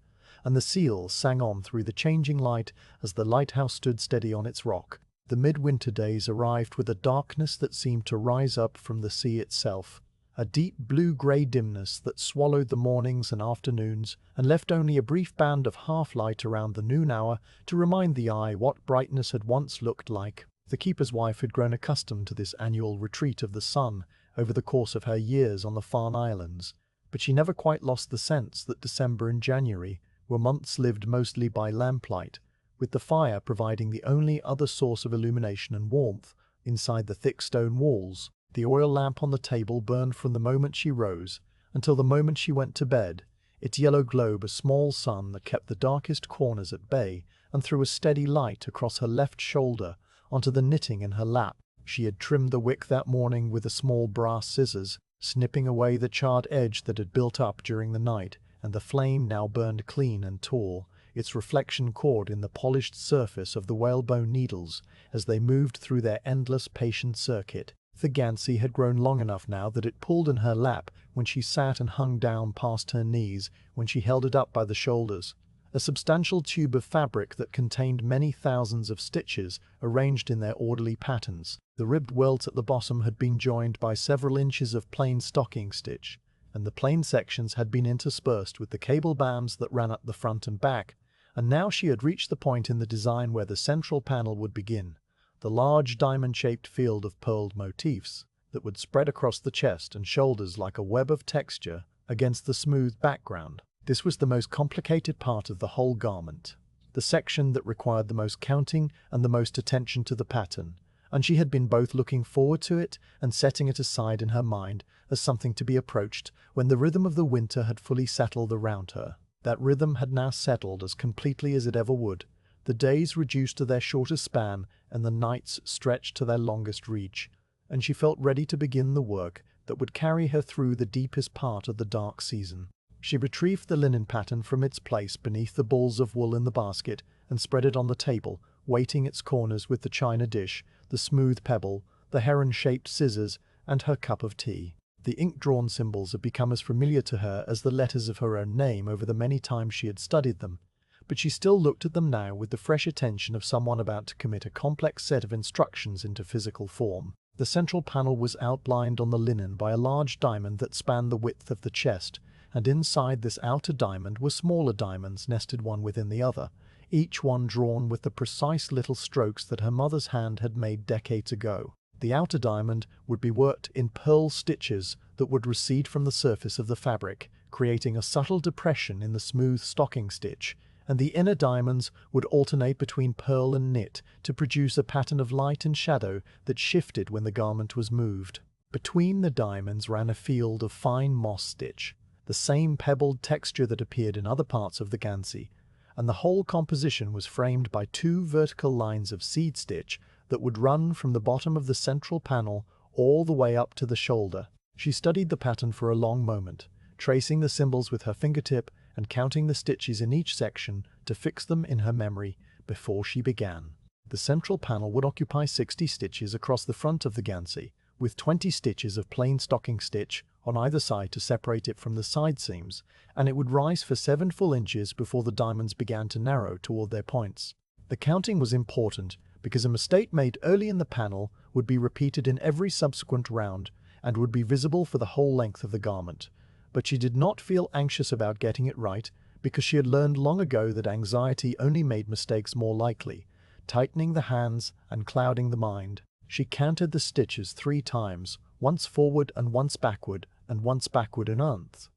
and the seals sang on through the changing light as the lighthouse stood steady on its rock. The midwinter days arrived with a darkness that seemed to rise up from the sea itself, a deep blue-grey dimness that swallowed the mornings and afternoons and left only a brief band of half-light around the noon hour to remind the eye what brightness had once looked like. The keeper's wife had grown accustomed to this annual retreat of the sun over the course of her years on the Farne Islands, but she never quite lost the sense that December and January were months lived mostly by lamplight, with the fire providing the only other source of illumination and warmth inside the thick stone walls. The oil lamp on the table burned from the moment she rose until the moment she went to bed, its yellow globe a small sun that kept the darkest corners at bay and threw a steady light across her left shoulder onto the knitting in her lap. She had trimmed the wick that morning with the small brass scissors, snipping away the charred edge that had built up during the night, and the flame now burned clean and tall, its reflection caught in the polished surface of the whalebone needles as they moved through their endless patient circuit. The gansey had grown long enough now that it pulled in her lap when she sat and hung down past her knees when she held it up by the shoulders. A substantial tube of fabric that contained many thousands of stitches arranged in their orderly patterns. The ribbed welt at the bottom had been joined by several inches of plain stocking stitch, and the plain sections had been interspersed with the cable bands that ran up the front and back, and now she had reached the point in the design where the central panel would begin, the large diamond-shaped field of pearled motifs that would spread across the chest and shoulders like a web of texture against the smooth background. This was the most complicated part of the whole garment, the section that required the most counting and the most attention to the pattern, and she had been both looking forward to it and setting it aside in her mind as something to be approached when the rhythm of the winter had fully settled around her. That rhythm had now settled as completely as it ever would, the days reduced to their shortest span and the nights stretched to their longest reach, and she felt ready to begin the work that would carry her through the deepest part of the dark season. She retrieved the linen pattern from its place beneath the balls of wool in the basket and spread it on the table, weighting its corners with the china dish, the smooth pebble, the heron-shaped scissors, and her cup of tea. The ink-drawn symbols had become as familiar to her as the letters of her own name over the many times she had studied them, but she still looked at them now with the fresh attention of someone about to commit a complex set of instructions into physical form. The central panel was outlined on the linen by a large diamond that spanned the width of the chest, and inside this outer diamond were smaller diamonds nested one within the other, each one drawn with the precise little strokes that her mother's hand had made decades ago. The outer diamond would be worked in pearl stitches that would recede from the surface of the fabric, creating a subtle depression in the smooth stocking stitch, and the inner diamonds would alternate between pearl and knit to produce a pattern of light and shadow that shifted when the garment was moved. Between the diamonds ran a field of fine moss stitch, the same pebbled texture that appeared in other parts of the gansey, and the whole composition was framed by two vertical lines of seed stitch that would run from the bottom of the central panel all the way up to the shoulder. She studied the pattern for a long moment, tracing the symbols with her fingertip and counting the stitches in each section to fix them in her memory before she began. The central panel would occupy 60 stitches across the front of the gansey, with 20 stitches of plain stocking stitch on either side to separate it from the side seams, and it would rise for 7 full inches before the diamonds began to narrow toward their points. The counting was important because a mistake made early in the panel would be repeated in every subsequent round and would be visible for the whole length of the garment. But she did not feel anxious about getting it right because she had learned long ago that anxiety only made mistakes more likely, tightening the hands and clouding the mind. She counted the stitches 3 times, once forward and once backward and once backward an nth.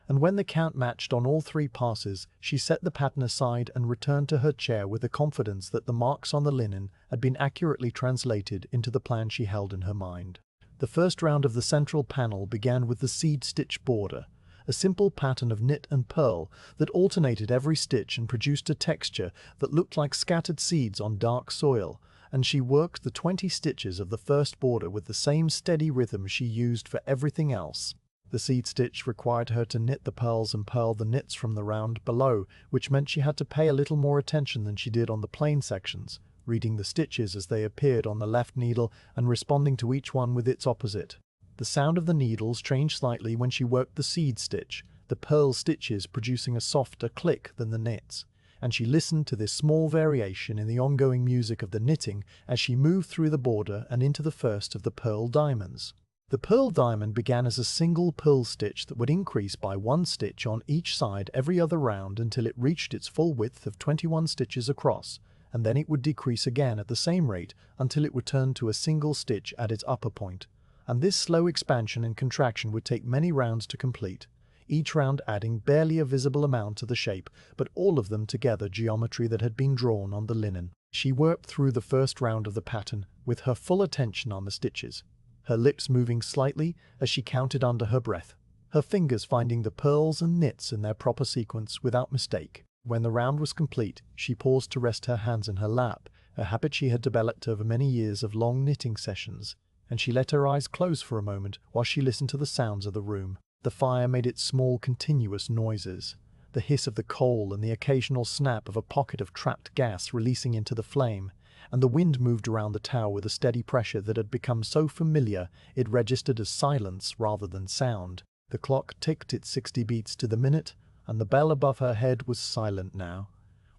and when the count matched on all 3 passes, she set the pattern aside and returned to her chair with the confidence that the marks on the linen had been accurately translated into the plan she held in her mind. The first round of the central panel began with the seed stitch border, a simple pattern of knit and purl that alternated every stitch and produced a texture that looked like scattered seeds on dark soil, and she worked the 20 stitches of the first border with the same steady rhythm she used for everything else. The seed stitch required her to knit the purls and purl the knits from the round below, which meant she had to pay a little more attention than she did on the plain sections, reading the stitches as they appeared on the left needle and responding to each one with its opposite. The sound of the needles changed slightly when she worked the seed stitch, the purl stitches producing a softer click than the knits, and she listened to this small variation in the ongoing music of the knitting as she moved through the border and into the first of the purl diamonds. The purl diamond began as a single purl stitch that would increase by 1 stitch on each side every other round until it reached its full width of 21 stitches across, and then it would decrease again at the same rate until it returned to a single stitch at its upper point. And this slow expansion and contraction would take many rounds to complete, each round adding barely a visible amount to the shape, but all of them together geometry that had been drawn on the linen. She worked through the first round of the pattern with her full attention on the stitches, her lips moving slightly as she counted under her breath, her fingers finding the purls and knits in their proper sequence without mistake. When the round was complete, she paused to rest her hands in her lap, a habit she had developed over many years of long knitting sessions, and she let her eyes close for a moment while she listened to the sounds of the room. The fire made its small continuous noises, the hiss of the coal and the occasional snap of a pocket of trapped gas releasing into the flame, and the wind moved around the tower with a steady pressure that had become so familiar it registered as silence rather than sound. The clock ticked its 60 beats to the minute, and the bell above her head was silent now,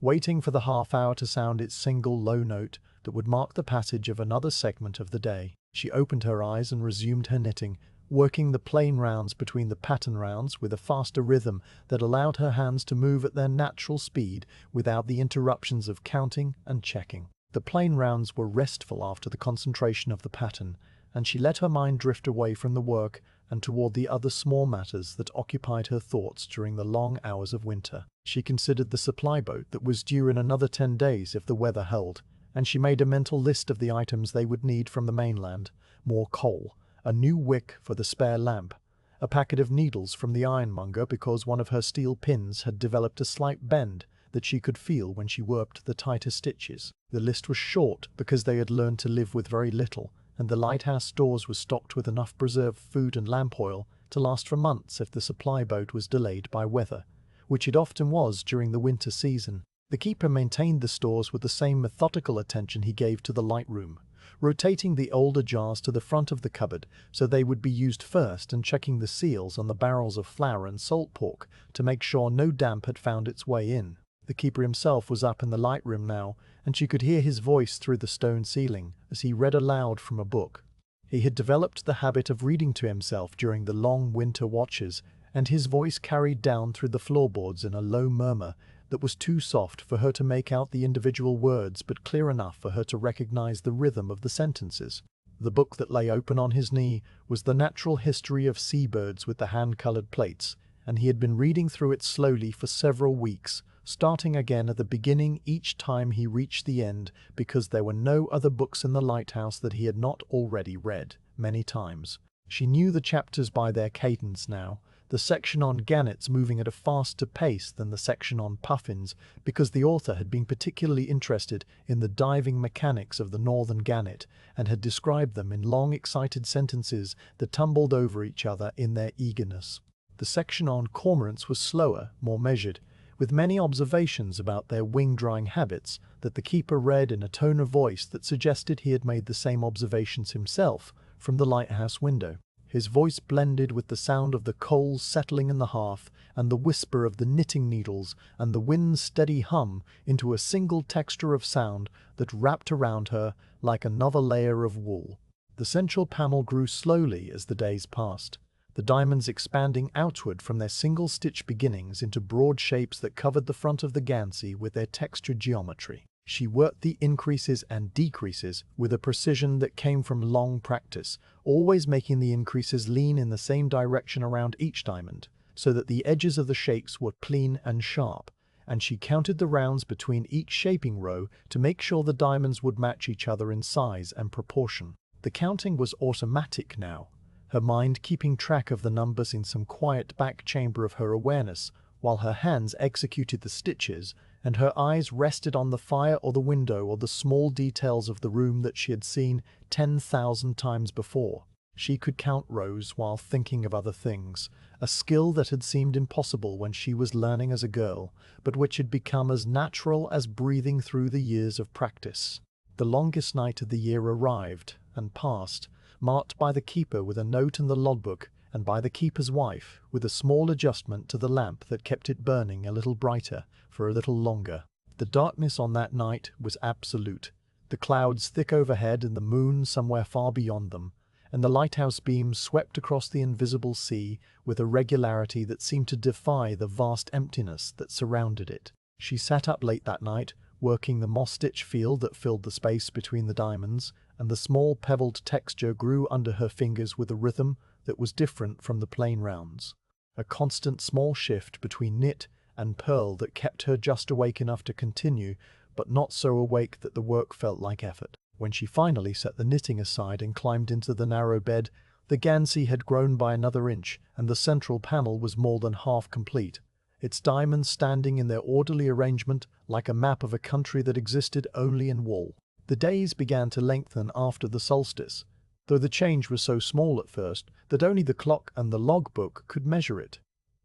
waiting for the half-hour to sound its single low note that would mark the passage of another segment of the day. She opened her eyes and resumed her knitting, working the plain rounds between the pattern rounds with a faster rhythm that allowed her hands to move at their natural speed without the interruptions of counting and checking. The plain rounds were restful after the concentration of the pattern, and she let her mind drift away from the work and toward the other small matters that occupied her thoughts during the long hours of winter. She considered the supply boat that was due in another 10 days if the weather held, and she made a mental list of the items they would need from the mainland: more coal, a new wick for the spare lamp, a packet of needles from the ironmonger because one of her steel pins had developed a slight bend that she could feel when she warped the tighter stitches. The list was short because they had learned to live with very little, and the lighthouse stores were stocked with enough preserved food and lamp oil to last for months if the supply boat was delayed by weather, which it often was during the winter season. The keeper maintained the stores with the same methodical attention he gave to the light room, rotating the older jars to the front of the cupboard so they would be used first and checking the seals on the barrels of flour and salt pork to make sure no damp had found its way in. The keeper himself was up in the light room now, and she could hear his voice through the stone ceiling as he read aloud from a book. He had developed the habit of reading to himself during the long winter watches, and his voice carried down through the floorboards in a low murmur that was too soft for her to make out the individual words but clear enough for her to recognize the rhythm of the sentences. The book that lay open on his knee was The Natural History of Seabirds with the hand-colored plates, and he had been reading through it slowly for several weeks, starting again at the beginning each time he reached the end because there were no other books in the lighthouse that he had not already read many times. She knew the chapters by their cadence now, the section on gannets moving at a faster pace than the section on puffins because the author had been particularly interested in the diving mechanics of the northern gannet and had described them in long excited sentences that tumbled over each other in their eagerness. The section on cormorants was slower, more measured, with many observations about their wing-drying habits that the keeper read in a tone of voice that suggested he had made the same observations himself from the lighthouse window. His voice blended with the sound of the coals settling in the hearth and the whisper of the knitting needles and the wind's steady hum into a single texture of sound that wrapped around her like another layer of wool. The central panel grew slowly as the days passed, the diamonds expanding outward from their single-stitch beginnings into broad shapes that covered the front of the gansey with their textured geometry. She worked the increases and decreases with a precision that came from long practice, always making the increases lean in the same direction around each diamond, so that the edges of the shapes were clean and sharp, and she counted the rounds between each shaping row to make sure the diamonds would match each other in size and proportion. The counting was automatic now, her mind keeping track of the numbers in some quiet back chamber of her awareness, while her hands executed the stitches and her eyes rested on the fire or the window or the small details of the room that she had seen 10,000 times before. She could count rows while thinking of other things, a skill that had seemed impossible when she was learning as a girl, but which had become as natural as breathing through the years of practice. The longest night of the year arrived and passed, marked by the keeper with a note in the logbook and by the keeper's wife with a small adjustment to the lamp that kept it burning a little brighter for a little longer. The darkness on that night was absolute, the clouds thick overhead and the moon somewhere far beyond them, and the lighthouse beams swept across the invisible sea with a regularity that seemed to defy the vast emptiness that surrounded it. She sat up late that night, working the moss-stitch field that filled the space between the diamonds, and the small pebbled texture grew under her fingers with a rhythm that was different from the plain rounds. A constant small shift between knit and pearl that kept her just awake enough to continue, but not so awake that the work felt like effort. When she finally set the knitting aside and climbed into the narrow bed, the gansey had grown by another inch, and the central panel was more than half complete, its diamonds standing in their orderly arrangement like a map of a country that existed only in wool. The days began to lengthen after the solstice, though the change was so small at first that only the clock and the logbook could measure it.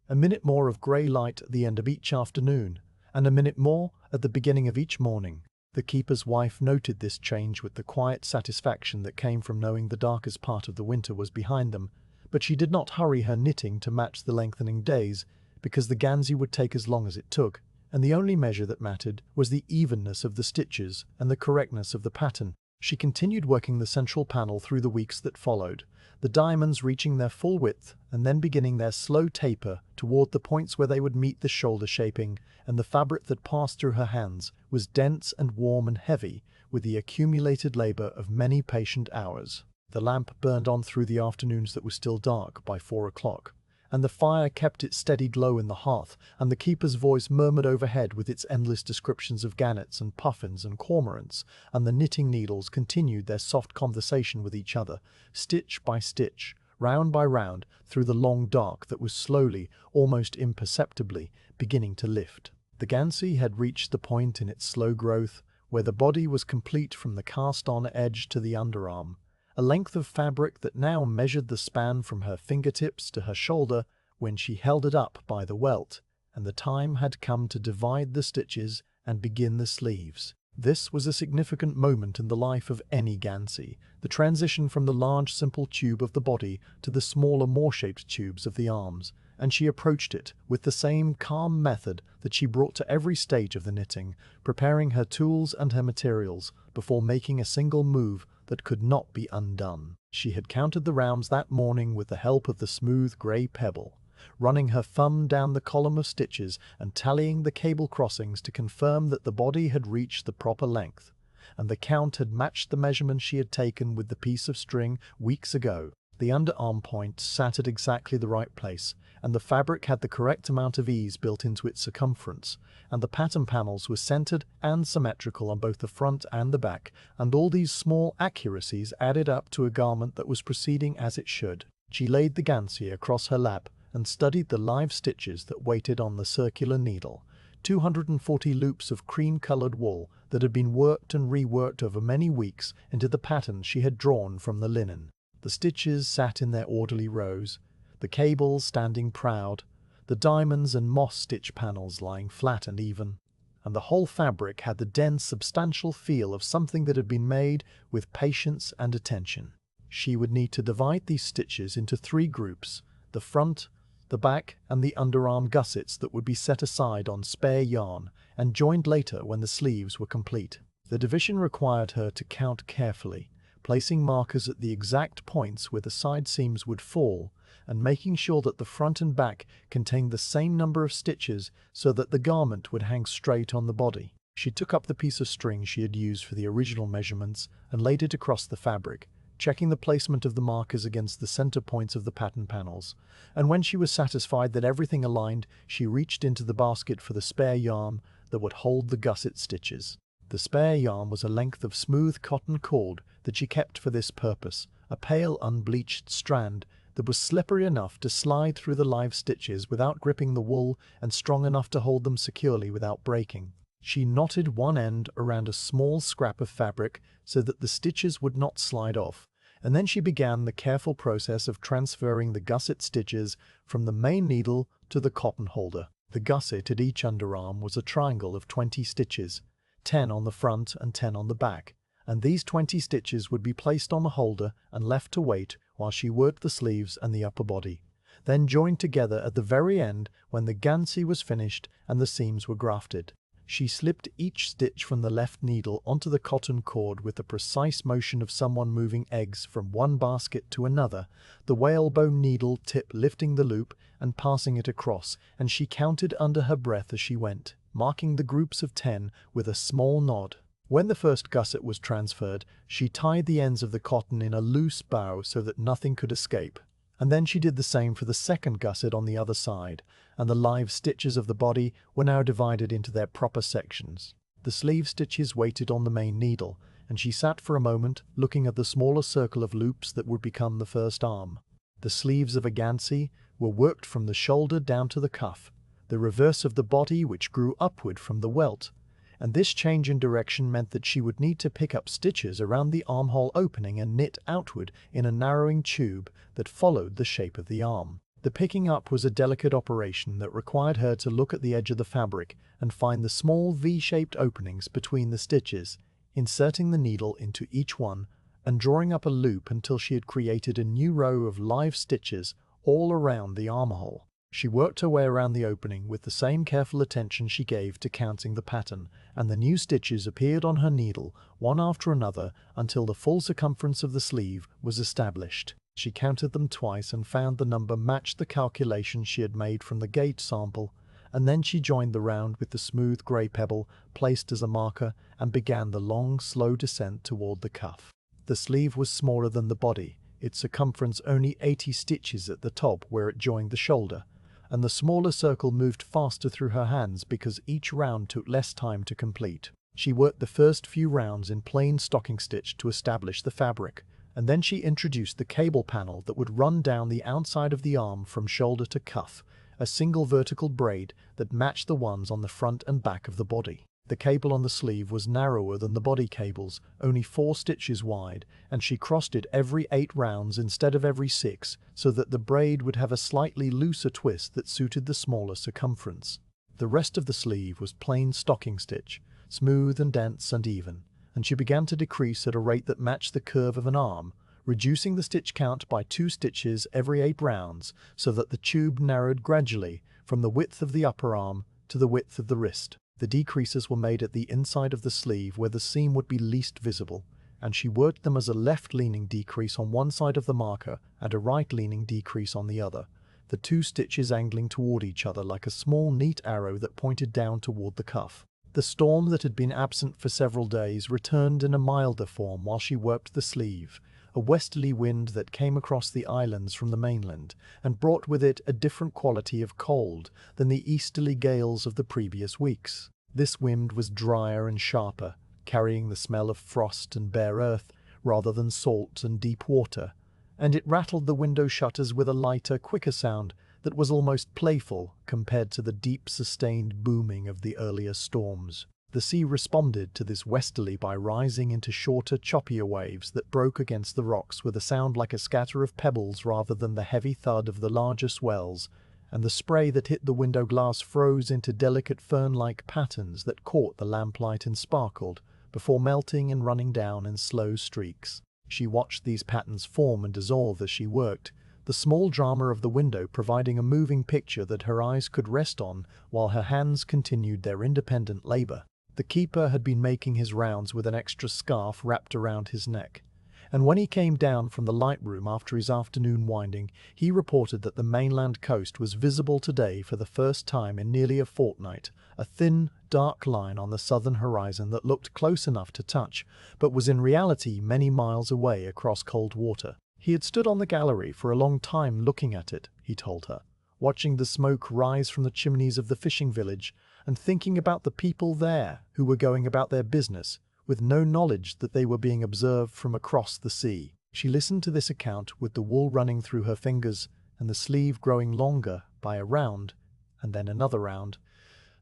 A minute more of grey light at the end of each afternoon, and a minute more at the beginning of each morning. The keeper's wife noted this change with the quiet satisfaction that came from knowing the darkest part of the winter was behind them, but she did not hurry her knitting to match the lengthening days, because the gansey would take as long as it took, and the only measure that mattered was the evenness of the stitches and the correctness of the pattern. She continued working the central panel through the weeks that followed, the diamonds reaching their full width and then beginning their slow taper toward the points where they would meet the shoulder shaping, and the fabric that passed through her hands was dense and warm and heavy with the accumulated labor of many patient hours. The lamp burned on through the afternoons that were still dark by 4 o'clock, and the fire kept its steady glow in the hearth, and the keeper's voice murmured overhead with its endless descriptions of gannets and puffins and cormorants, and the knitting needles continued their soft conversation with each other, stitch by stitch, round by round, through the long dark that was slowly, almost imperceptibly, beginning to lift. The gansey had reached the point in its slow growth where the body was complete from the cast-on edge to the underarm, a length of fabric that now measured the span from her fingertips to her shoulder when she held it up by the welt, and the time had come to divide the stitches and begin the sleeves. This was a significant moment in the life of any gansey, the transition from the large simple tube of the body to the smaller more shaped tubes of the arms, and she approached it with the same calm method that she brought to every stage of the knitting, preparing her tools and her materials before making a single move that could not be undone. She had counted the rounds that morning with the help of the smooth grey pebble, running her thumb down the column of stitches and tallying the cable crossings to confirm that the body had reached the proper length, and the count had matched the measurement she had taken with the piece of string weeks ago. The underarm point sat at exactly the right place, and the fabric had the correct amount of ease built into its circumference, and the pattern panels were centered and symmetrical on both the front and the back, and all these small accuracies added up to a garment that was proceeding as it should. She laid the gansey across her lap and studied the live stitches that waited on the circular needle, 240 loops of cream-colored wool that had been worked and reworked over many weeks into the pattern she had drawn from the linen. The stitches sat in their orderly rows, the cables standing proud, the diamonds and moss stitch panels lying flat and even, and the whole fabric had the dense, substantial feel of something that had been made with patience and attention. She would need to divide these stitches into 3 groups, the front, the back, and the underarm gussets that would be set aside on spare yarn and joined later when the sleeves were complete. The division required her to count carefully, placing markers at the exact points where the side seams would fall, and making sure that the front and back contained the same number of stitches so that the garment would hang straight on the body. She took up the piece of string she had used for the original measurements and laid it across the fabric, checking the placement of the markers against the center points of the pattern panels, and when she was satisfied that everything aligned, she reached into the basket for the spare yarn that would hold the gusset stitches. The spare yarn was a length of smooth cotton cord that she kept for this purpose, a pale unbleached strand that was slippery enough to slide through the live stitches without gripping the wool and strong enough to hold them securely without breaking. She knotted one end around a small scrap of fabric so that the stitches would not slide off, and then she began the careful process of transferring the gusset stitches from the main needle to the cotton holder. The gusset at each underarm was a triangle of 20 stitches, 10 on the front and 10 on the back, and these 20 stitches would be placed on the holder and left to wait while she worked the sleeves and the upper body, then joined together at the very end when the gansey was finished and the seams were grafted. She slipped each stitch from the left needle onto the cotton cord with the precise motion of someone moving eggs from one basket to another, the whalebone needle tip lifting the loop and passing it across, and she counted under her breath as she went, marking the groups of 10 with a small nod. When the first gusset was transferred, she tied the ends of the cotton in a loose bow so that nothing could escape. And then she did the same for the second gusset on the other side, and the live stitches of the body were now divided into their proper sections. The sleeve stitches waited on the main needle, and she sat for a moment looking at the smaller circle of loops that would become the first arm. The sleeves of a gansey were worked from the shoulder down to the cuff, the reverse of the body which grew upward from the welt, and this change in direction meant that she would need to pick up stitches around the armhole opening and knit outward in a narrowing tube that followed the shape of the arm. The picking up was a delicate operation that required her to look at the edge of the fabric and find the small V-shaped openings between the stitches, inserting the needle into each one and drawing up a loop until she had created a new row of live stitches all around the armhole. She worked her way around the opening with the same careful attention she gave to counting the pattern, and the new stitches appeared on her needle, one after another, until the full circumference of the sleeve was established. She counted them twice and found the number matched the calculation she had made from the gauge sample, and then she joined the round with the smooth grey pebble placed as a marker and began the long, slow descent toward the cuff. The sleeve was smaller than the body, its circumference only 80 stitches at the top where it joined the shoulder, and the smaller circle moved faster through her hands because each round took less time to complete. She worked the first few rounds in plain stocking stitch to establish the fabric, and then she introduced the cable panel that would run down the outside of the arm from shoulder to cuff, a single vertical braid that matched the ones on the front and back of the body. The cable on the sleeve was narrower than the body cables, only 4 stitches wide, and she crossed it every 8 rounds instead of every 6, so that the braid would have a slightly looser twist that suited the smaller circumference. The rest of the sleeve was plain stocking stitch, smooth and dense and even, and she began to decrease at a rate that matched the curve of an arm, reducing the stitch count by 2 stitches every 8 rounds, so that the tube narrowed gradually from the width of the upper arm to the width of the wrist. The decreases were made at the inside of the sleeve where the seam would be least visible, and she worked them as a left-leaning decrease on one side of the marker and a right-leaning decrease on the other, the 2 stitches angling toward each other like a small neat arrow that pointed down toward the cuff. The storm that had been absent for several days returned in a milder form while she worked the sleeve, a westerly wind that came across the islands from the mainland and brought with it a different quality of cold than the easterly gales of the previous weeks. This wind was drier and sharper, carrying the smell of frost and bare earth rather than salt and deep water, and it rattled the window shutters with a lighter, quicker sound that was almost playful compared to the deep, sustained booming of the earlier storms. The sea responded to this westerly by rising into shorter, choppier waves that broke against the rocks with a sound like a scatter of pebbles rather than the heavy thud of the larger swells, and the spray that hit the window glass froze into delicate fern-like patterns that caught the lamplight and sparkled, before melting and running down in slow streaks. She watched these patterns form and dissolve as she worked, the small drama of the window providing a moving picture that her eyes could rest on while her hands continued their independent labor. The keeper had been making his rounds with an extra scarf wrapped around his neck, and when he came down from the light room after his afternoon winding, he reported that the mainland coast was visible today for the first time in nearly a fortnight, a thin, dark line on the southern horizon that looked close enough to touch, but was in reality many miles away across cold water. He had stood on the gallery for a long time looking at it, he told her, watching the smoke rise from the chimneys of the fishing village and thinking about the people there who were going about their business with no knowledge that they were being observed from across the sea. She listened to this account with the wool running through her fingers and the sleeve growing longer by a round and then another round,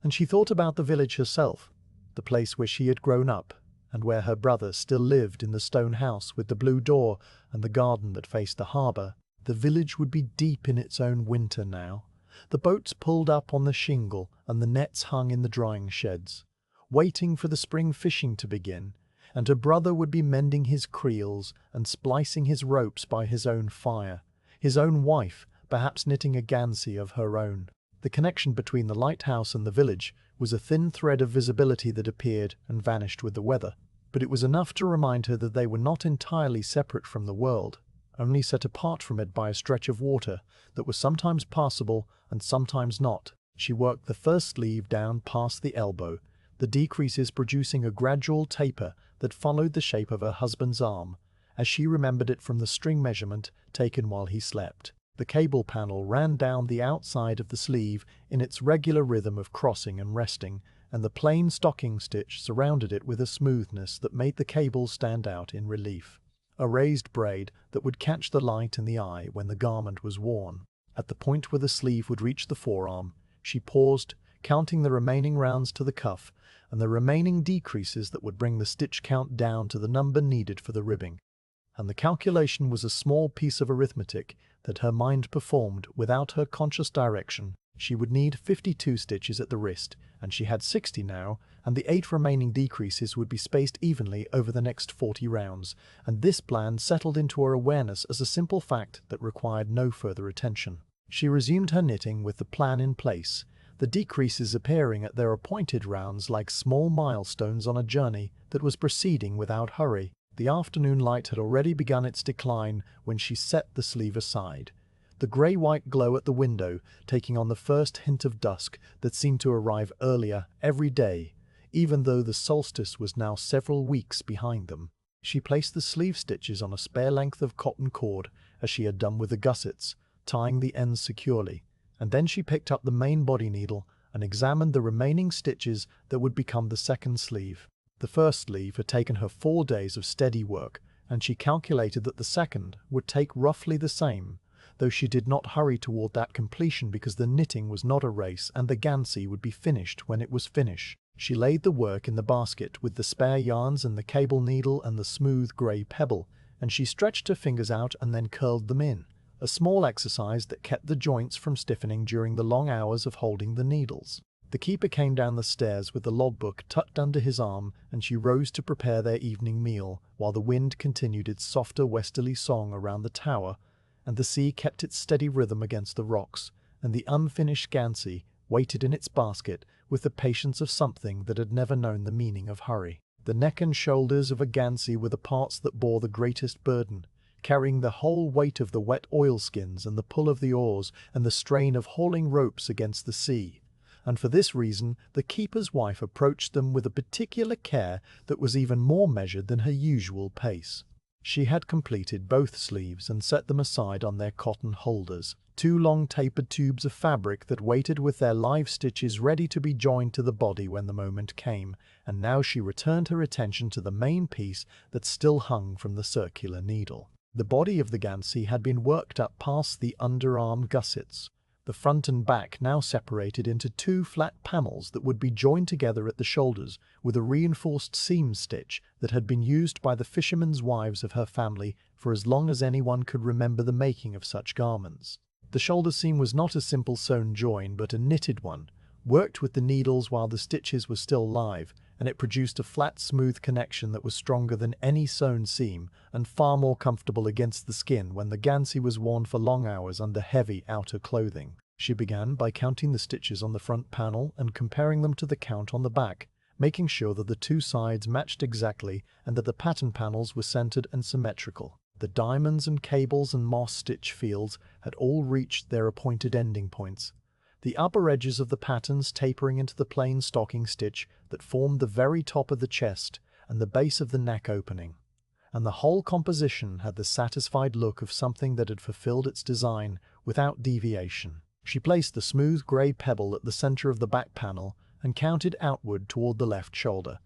and she thought about the village herself, the place where she had grown up and where her brother still lived in the stone house with the blue door and the garden that faced the harbour. The village would be deep in its own winter now. The boats pulled up on the shingle and the nets hung in the drying sheds, waiting for the spring fishing to begin, and her brother would be mending his creels and splicing his ropes by his own fire, his own wife perhaps knitting a gansey of her own. The connection between the lighthouse and the village was a thin thread of visibility that appeared and vanished with the weather, but it was enough to remind her that they were not entirely separate from the world, only set apart from it by a stretch of water that was sometimes passable and sometimes not. She worked the first sleeve down past the elbow, the decreases producing a gradual taper that followed the shape of her husband's arm, as she remembered it from the string measurement taken while he slept. The cable panel ran down the outside of the sleeve in its regular rhythm of crossing and resting, and the plain stocking stitch surrounded it with a smoothness that made the cable stand out in relief. A raised braid that would catch the light in the eye when the garment was worn. At the point where the sleeve would reach the forearm, she paused, counting the remaining rounds to the cuff and the remaining decreases that would bring the stitch count down to the number needed for the ribbing. And the calculation was a small piece of arithmetic that her mind performed without her conscious direction. She would need 52 stitches at the wrist, and she had 60 now, and the 8 remaining decreases would be spaced evenly over the next 40 rounds, and this plan settled into her awareness as a simple fact that required no further attention. She resumed her knitting with the plan in place, the decreases appearing at their appointed rounds like small milestones on a journey that was proceeding without hurry. The afternoon light had already begun its decline when she set the sleeve aside, the grey-white glow at the window taking on the first hint of dusk that seemed to arrive earlier every day, even though the solstice was now several weeks behind them. She placed the sleeve stitches on a spare length of cotton cord, as she had done with the gussets, tying the ends securely, and then she picked up the main body needle and examined the remaining stitches that would become the second sleeve. The first sleeve had taken her 4 days of steady work, and she calculated that the second would take roughly the same, though she did not hurry toward that completion because the knitting was not a race and the gansey would be finished when it was finished. She laid the work in the basket with the spare yarns and the cable needle and the smooth grey pebble, and she stretched her fingers out and then curled them in, a small exercise that kept the joints from stiffening during the long hours of holding the needles. The keeper came down the stairs with the logbook tucked under his arm, and she rose to prepare their evening meal, while the wind continued its softer westerly song around the tower, and the sea kept its steady rhythm against the rocks, and the unfinished gansey waited in its basket with the patience of something that had never known the meaning of hurry. The neck and shoulders of a gansey were the parts that bore the greatest burden, carrying the whole weight of the wet oilskins and the pull of the oars and the strain of hauling ropes against the sea. And for this reason the keeper's wife approached them with a particular care that was even more measured than her usual pace. She had completed both sleeves and set them aside on their cotton holders, 2 long tapered tubes of fabric that waited with their live stitches ready to be joined to the body when the moment came, and now she returned her attention to the main piece that still hung from the circular needle. The body of the gansey had been worked up past the underarm gussets, the front and back now separated into 2 flat panels that would be joined together at the shoulders with a reinforced seam stitch that had been used by the fishermen's wives of her family for as long as anyone could remember the making of such garments. The shoulder seam was not a simple sewn join but a knitted one, worked with the needles while the stitches were still live, and it produced a flat, smooth connection that was stronger than any sewn seam and far more comfortable against the skin when the gansey was worn for long hours under heavy outer clothing. She began by counting the stitches on the front panel and comparing them to the count on the back, making sure that the 2 sides matched exactly and that the pattern panels were centered and symmetrical. The diamonds and cables and moss stitch fields had all reached their appointed ending points. the upper edges of the patterns tapering into the plain stocking stitch that formed the very top of the chest and the base of the neck opening. And the whole composition had the satisfied look of something that had fulfilled its design without deviation. She placed the smooth grey pebble at the center of the back panel and counted outward toward the left shoulder,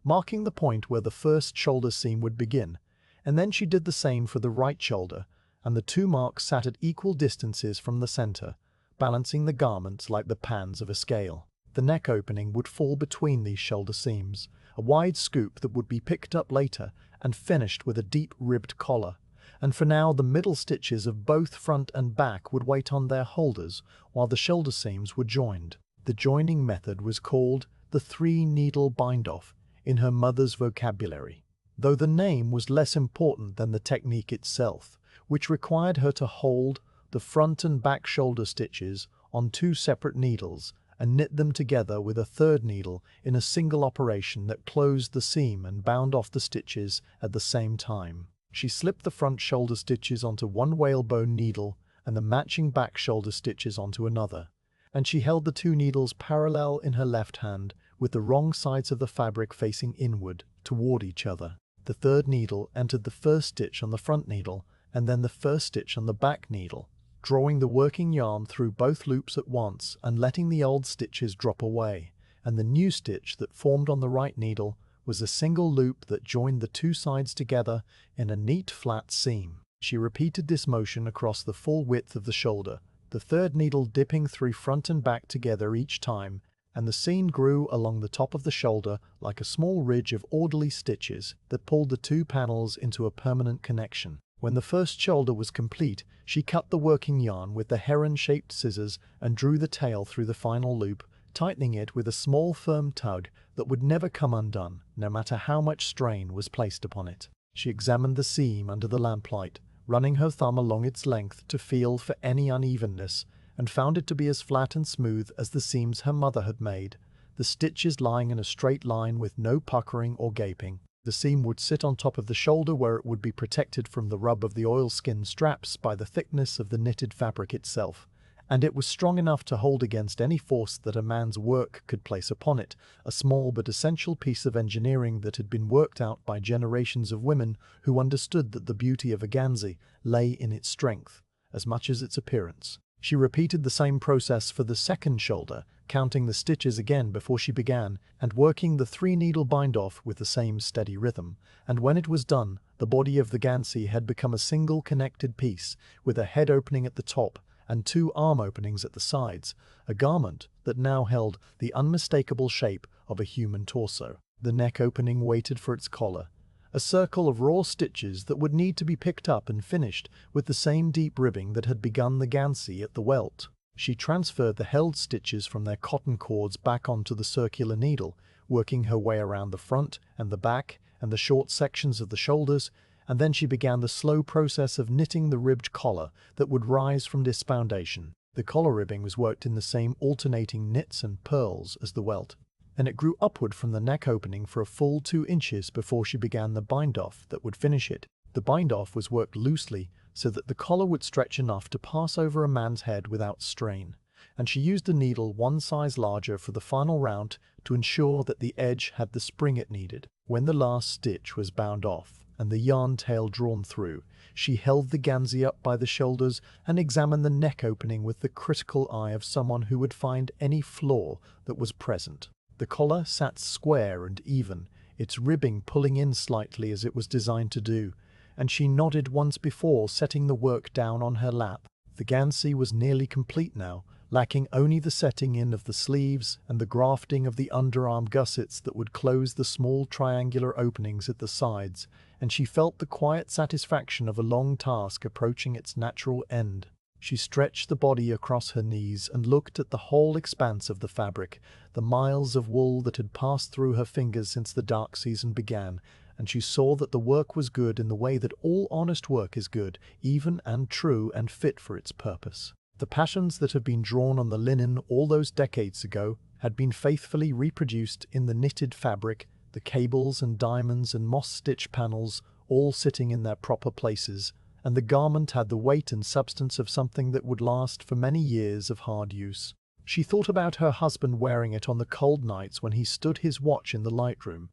marking the point where the first shoulder seam would begin, and then she did the same for the right shoulder, and the two marks sat at equal distances from the center, balancing the garments like the pans of a scale. The neck opening would fall between these shoulder seams, a wide scoop that would be picked up later and finished with a deep ribbed collar, and for now the middle stitches of both front and back would wait on their holders while the shoulder seams were joined. The joining method was called the three-needle bind-off in her mother's vocabulary, though the name was less important than the technique itself, which required her to hold the front and back shoulder stitches on two separate needles and knit them together with a third needle in a single operation that closed the seam and bound off the stitches at the same time. She slipped the front shoulder stitches onto one whalebone needle and the matching back shoulder stitches onto another, and she held the two needles parallel in her left hand with the wrong sides of the fabric facing inward toward each other. The third needle entered the first stitch on the front needle and then the first stitch on the back needle, drawing the working yarn through both loops at once and letting the old stitches drop away, and the new stitch that formed on the right needle was a single loop that joined the two sides together in a neat flat seam. She repeated this motion across the full width of the shoulder, the third needle dipping through front and back together each time, and the seam grew along the top of the shoulder like a small ridge of orderly stitches that pulled the two panels into a permanent connection. When the first shoulder was complete, she cut the working yarn with the heron-shaped scissors and drew the tail through the final loop, tightening it with a small firm tug that would never come undone, no matter how much strain was placed upon it. She examined the seam under the lamplight, running her thumb along its length to feel for any unevenness, and found it to be as flat and smooth as the seams her mother had made, the stitches lying in a straight line with no puckering or gaping. The seam would sit on top of the shoulder where it would be protected from the rub of the oilskin straps by the thickness of the knitted fabric itself, and it was strong enough to hold against any force that a man's work could place upon it, a small but essential piece of engineering that had been worked out by generations of women who understood that the beauty of a gansey lay in its strength, as much as its appearance. She repeated the same process for the second shoulder, counting the stitches again before she began, and working the three-needle bind-off with the same steady rhythm, and when it was done, the body of the gansey had become a single connected piece, with a head opening at the top and two arm openings at the sides, a garment that now held the unmistakable shape of a human torso. The neck opening waited for its collar, a circle of raw stitches that would need to be picked up and finished with the same deep ribbing that had begun the gansey at the welt. She transferred the held stitches from their cotton cords back onto the circular needle, working her way around the front and the back and the short sections of the shoulders, and then she began the slow process of knitting the ribbed collar that would rise from this foundation. The collar ribbing was worked in the same alternating knits and purls as the welt, and it grew upward from the neck opening for a full 2 inches before she began the bind-off that would finish it. The bind-off was worked loosely so that the collar would stretch enough to pass over a man's head without strain, and she used a needle one size larger for the final round to ensure that the edge had the spring it needed. When the last stitch was bound off and the yarn tail drawn through, she held the gansey up by the shoulders and examined the neck opening with the critical eye of someone who would find any flaw that was present. The collar sat square and even, its ribbing pulling in slightly as it was designed to do, and she nodded once before setting the work down on her lap. The gansey was nearly complete now, lacking only the setting in of the sleeves and the grafting of the underarm gussets that would close the small triangular openings at the sides, and she felt the quiet satisfaction of a long task approaching its natural end. She stretched the body across her knees and looked at the whole expanse of the fabric, the miles of wool that had passed through her fingers since the dark season began, and she saw that the work was good in the way that all honest work is good, even and true and fit for its purpose. The patterns that had been drawn on the linen all those decades ago had been faithfully reproduced in the knitted fabric, the cables and diamonds and moss-stitch panels all sitting in their proper places, and the garment had the weight and substance of something that would last for many years of hard use. She thought about her husband wearing it on the cold nights when he stood his watch in the lightroom,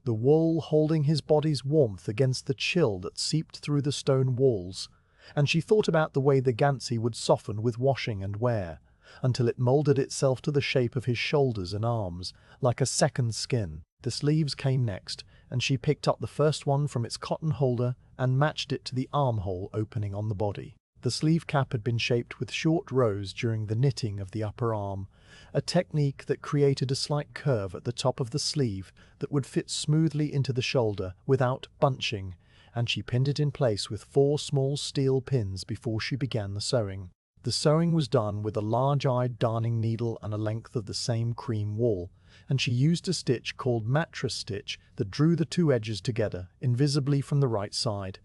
the wool holding his body's warmth against the chill that seeped through the stone walls, and she thought about the way the gansey would soften with washing and wear, until it molded itself to the shape of his shoulders and arms, like a second skin. The sleeves came next, and she picked up the first one from its cotton holder and matched it to the armhole opening on the body. The sleeve cap had been shaped with short rows during the knitting of the upper arm, a technique that created a slight curve at the top of the sleeve that would fit smoothly into the shoulder without bunching, and she pinned it in place with 4 small steel pins before she began the sewing. The sewing was done with a large-eyed darning needle and a length of the same cream wool, and she used a stitch called mattress stitch that drew the 2 edges together invisibly from the right side,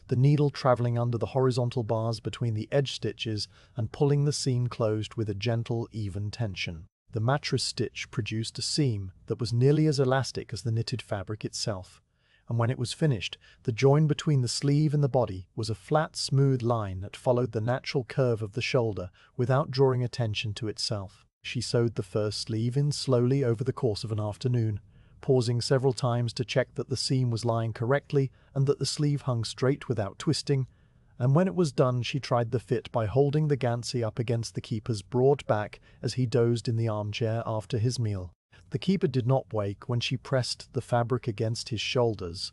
the needle traveling under the horizontal bars between the edge stitches and pulling the seam closed with a gentle, even tension. The mattress stitch produced a seam that was nearly as elastic as the knitted fabric itself, and when it was finished, the join between the sleeve and the body was a flat, smooth line that followed the natural curve of the shoulder without drawing attention to itself. She sewed the first sleeve in slowly over the course of an afternoon, pausing several times to check that the seam was lying correctly and that the sleeve hung straight without twisting, and when it was done she tried the fit by holding the gansey up against the keeper's broad back as he dozed in the armchair after his meal. The keeper did not wake when she pressed the fabric against his shoulders,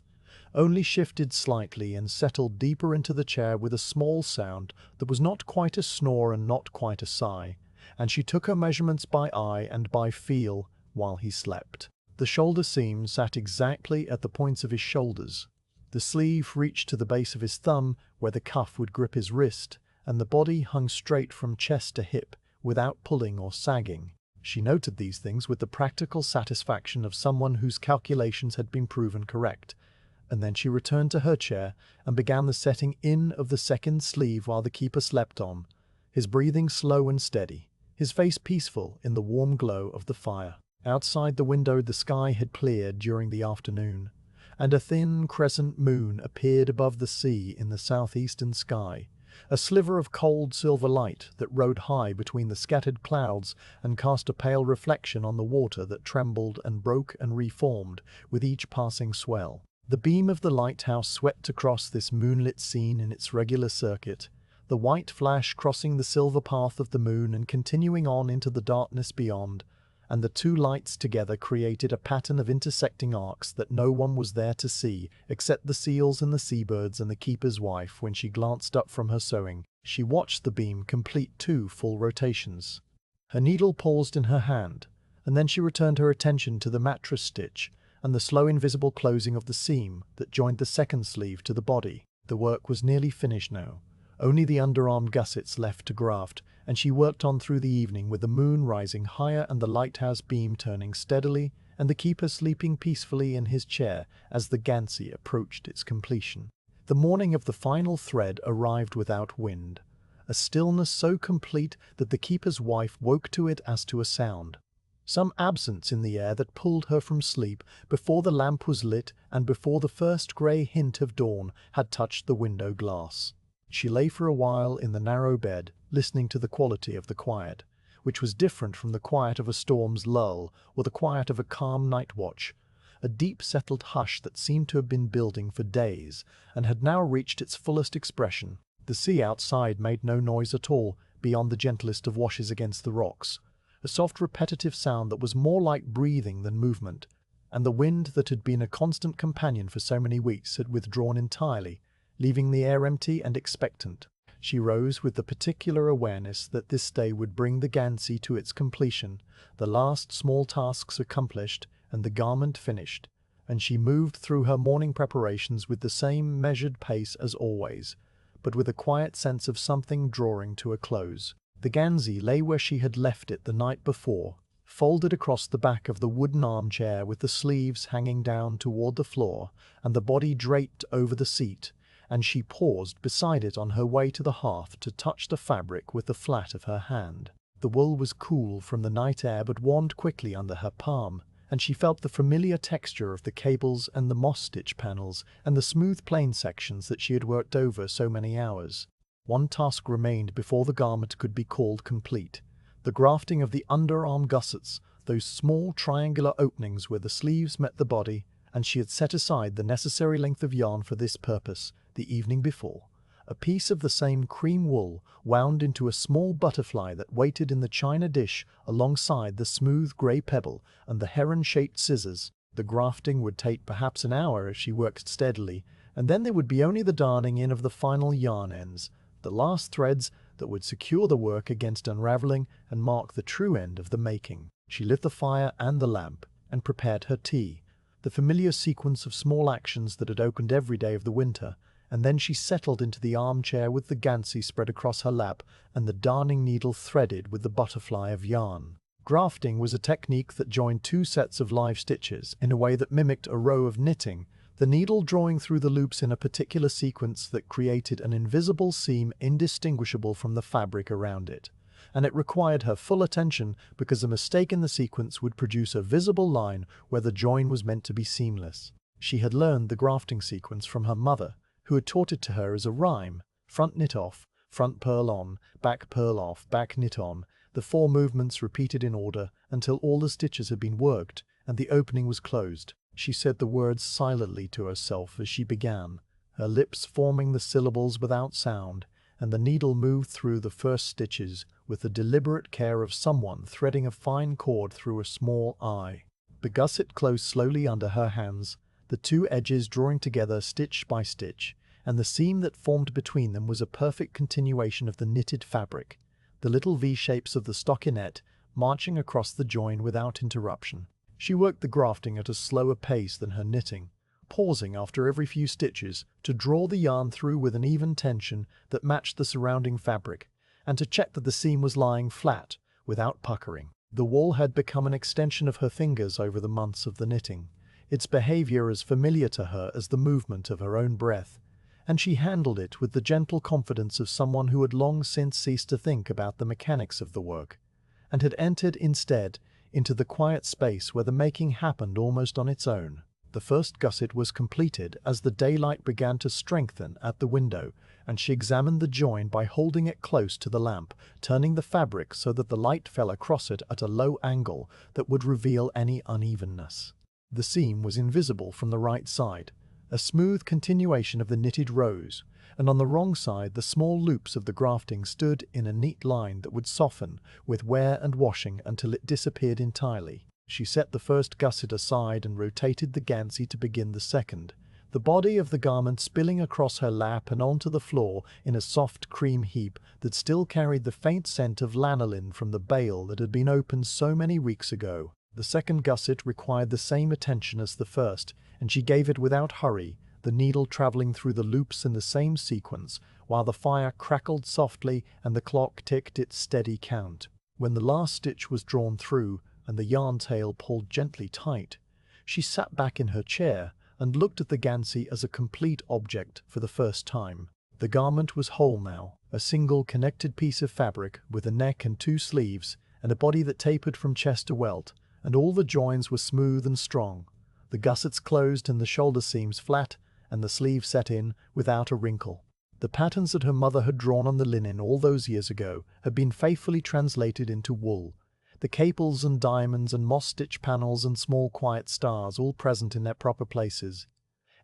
only shifted slightly and settled deeper into the chair with a small sound that was not quite a snore and not quite a sigh, and she took her measurements by eye and by feel while he slept. The shoulder seam sat exactly at the points of his shoulders. The sleeve reached to the base of his thumb where the cuff would grip his wrist, and the body hung straight from chest to hip without pulling or sagging. She noted these things with the practical satisfaction of someone whose calculations had been proven correct, and then she returned to her chair and began the setting in of the second sleeve while the keeper slept on, his breathing slow and steady, his face peaceful in the warm glow of the fire. Outside the window the sky had cleared during the afternoon, and a thin crescent moon appeared above the sea in the southeastern sky, a sliver of cold silver light that rode high between the scattered clouds and cast a pale reflection on the water that trembled and broke and reformed with each passing swell. The beam of the lighthouse swept across this moonlit scene in its regular circuit, the white flash crossing the silver path of the moon and continuing on into the darkness beyond, and the 2 lights together created a pattern of intersecting arcs that no one was there to see except the seals and the seabirds and the keeper's wife. When she glanced up from her sewing, she watched the beam complete 2 full rotations. Her needle paused in her hand, and then she returned her attention to the mattress stitch and the slow invisible closing of the seam that joined the second sleeve to the body. The work was nearly finished now, only the underarm gussets left to graft, and she worked on through the evening with the moon rising higher and the lighthouse beam turning steadily and the keeper sleeping peacefully in his chair as the gansey approached its completion. The morning of the final thread arrived without wind, a stillness so complete that the keeper's wife woke to it as to a sound, some absence in the air that pulled her from sleep before the lamp was lit and before the first grey hint of dawn had touched the window glass. She lay for a while in the narrow bed, listening to the quality of the quiet, which was different from the quiet of a storm's lull or the quiet of a calm night watch, a deep settled hush that seemed to have been building for days and had now reached its fullest expression. The sea outside made no noise at all beyond the gentlest of washes against the rocks, a soft repetitive sound that was more like breathing than movement, and the wind that had been a constant companion for so many weeks had withdrawn entirely, leaving the air empty and expectant. She rose with the particular awareness that this day would bring the gansey to its completion, the last small tasks accomplished and the garment finished, and she moved through her morning preparations with the same measured pace as always, but with a quiet sense of something drawing to a close. The gansey lay where she had left it the night before, folded across the back of the wooden armchair with the sleeves hanging down toward the floor and the body draped over the seat, and she paused beside it on her way to the hearth to touch the fabric with the flat of her hand. The wool was cool from the night air but warmed quickly under her palm, and she felt the familiar texture of the cables and the moss-stitch panels and the smooth plain sections that she had worked over so many hours. One task remained before the garment could be called complete, The grafting of the underarm gussets, those small triangular openings where the sleeves met the body, and she had set aside the necessary length of yarn for this purpose the evening before. A piece of the same cream wool wound into a small butterfly that waited in the china dish alongside the smooth grey pebble and the heron-shaped scissors. The grafting would take perhaps an hour if she worked steadily, and then there would be only the darning in of the final yarn ends, the last threads that would secure the work against unravelling and mark the true end of the making. She lit the fire and the lamp, and prepared her tea, the familiar sequence of small actions that had opened every day of the winter, and then she settled into the armchair with the gansey spread across her lap and the darning needle threaded with the butterfly of yarn. Grafting was a technique that joined two sets of live stitches in a way that mimicked a row of knitting, the needle drawing through the loops in a particular sequence that created an invisible seam indistinguishable from the fabric around it. And it required her full attention because a mistake in the sequence would produce a visible line where the join was meant to be seamless. She had learned the grafting sequence from her mother, who had taught it to her as a rhyme: front knit off, front purl on, back purl off, back knit on, the 4 movements repeated in order until all the stitches had been worked and the opening was closed. She said the words silently to herself as she began, her lips forming the syllables without sound, and the needle moved through the first stitches with the deliberate care of someone threading a fine cord through a small eye. The gusset closed slowly under her hands, the 2 edges drawing together stitch by stitch, and the seam that formed between them was a perfect continuation of the knitted fabric, the little V-shapes of the stockinette marching across the join without interruption. She worked the grafting at a slower pace than her knitting, pausing after every few stitches to draw the yarn through with an even tension that matched the surrounding fabric, and to check that the seam was lying flat, without puckering. The wool had become an extension of her fingers over the months of the knitting, its behavior as familiar to her as the movement of her own breath, and she handled it with the gentle confidence of someone who had long since ceased to think about the mechanics of the work, and had entered instead into the quiet space where the making happened almost on its own. The first gusset was completed as the daylight began to strengthen at the window, and she examined the join by holding it close to the lamp, turning the fabric so that the light fell across it at a low angle that would reveal any unevenness. The seam was invisible from the right side, a smooth continuation of the knitted rows, and on the wrong side the small loops of the grafting stood in a neat line that would soften with wear and washing until it disappeared entirely. She set the first gusset aside and rotated the gansey to begin the second, the body of the garment spilling across her lap and onto the floor in a soft cream heap that still carried the faint scent of lanolin from the bale that had been opened so many weeks ago. The second gusset required the same attention as the first, and she gave it without hurry, the needle travelling through the loops in the same sequence, while the fire crackled softly and the clock ticked its steady count. When the last stitch was drawn through and the yarn tail pulled gently tight, she sat back in her chair and looked at the gansey as a complete object for the first time. The garment was whole now, a single connected piece of fabric with a neck and 2 sleeves, and a body that tapered from chest to welt, and all the joins were smooth and strong, the gussets closed and the shoulder seams flat, and the sleeve set in without a wrinkle. The patterns that her mother had drawn on the linen all those years ago had been faithfully translated into wool, the capels and diamonds and moss-stitch panels and small quiet stars all present in their proper places,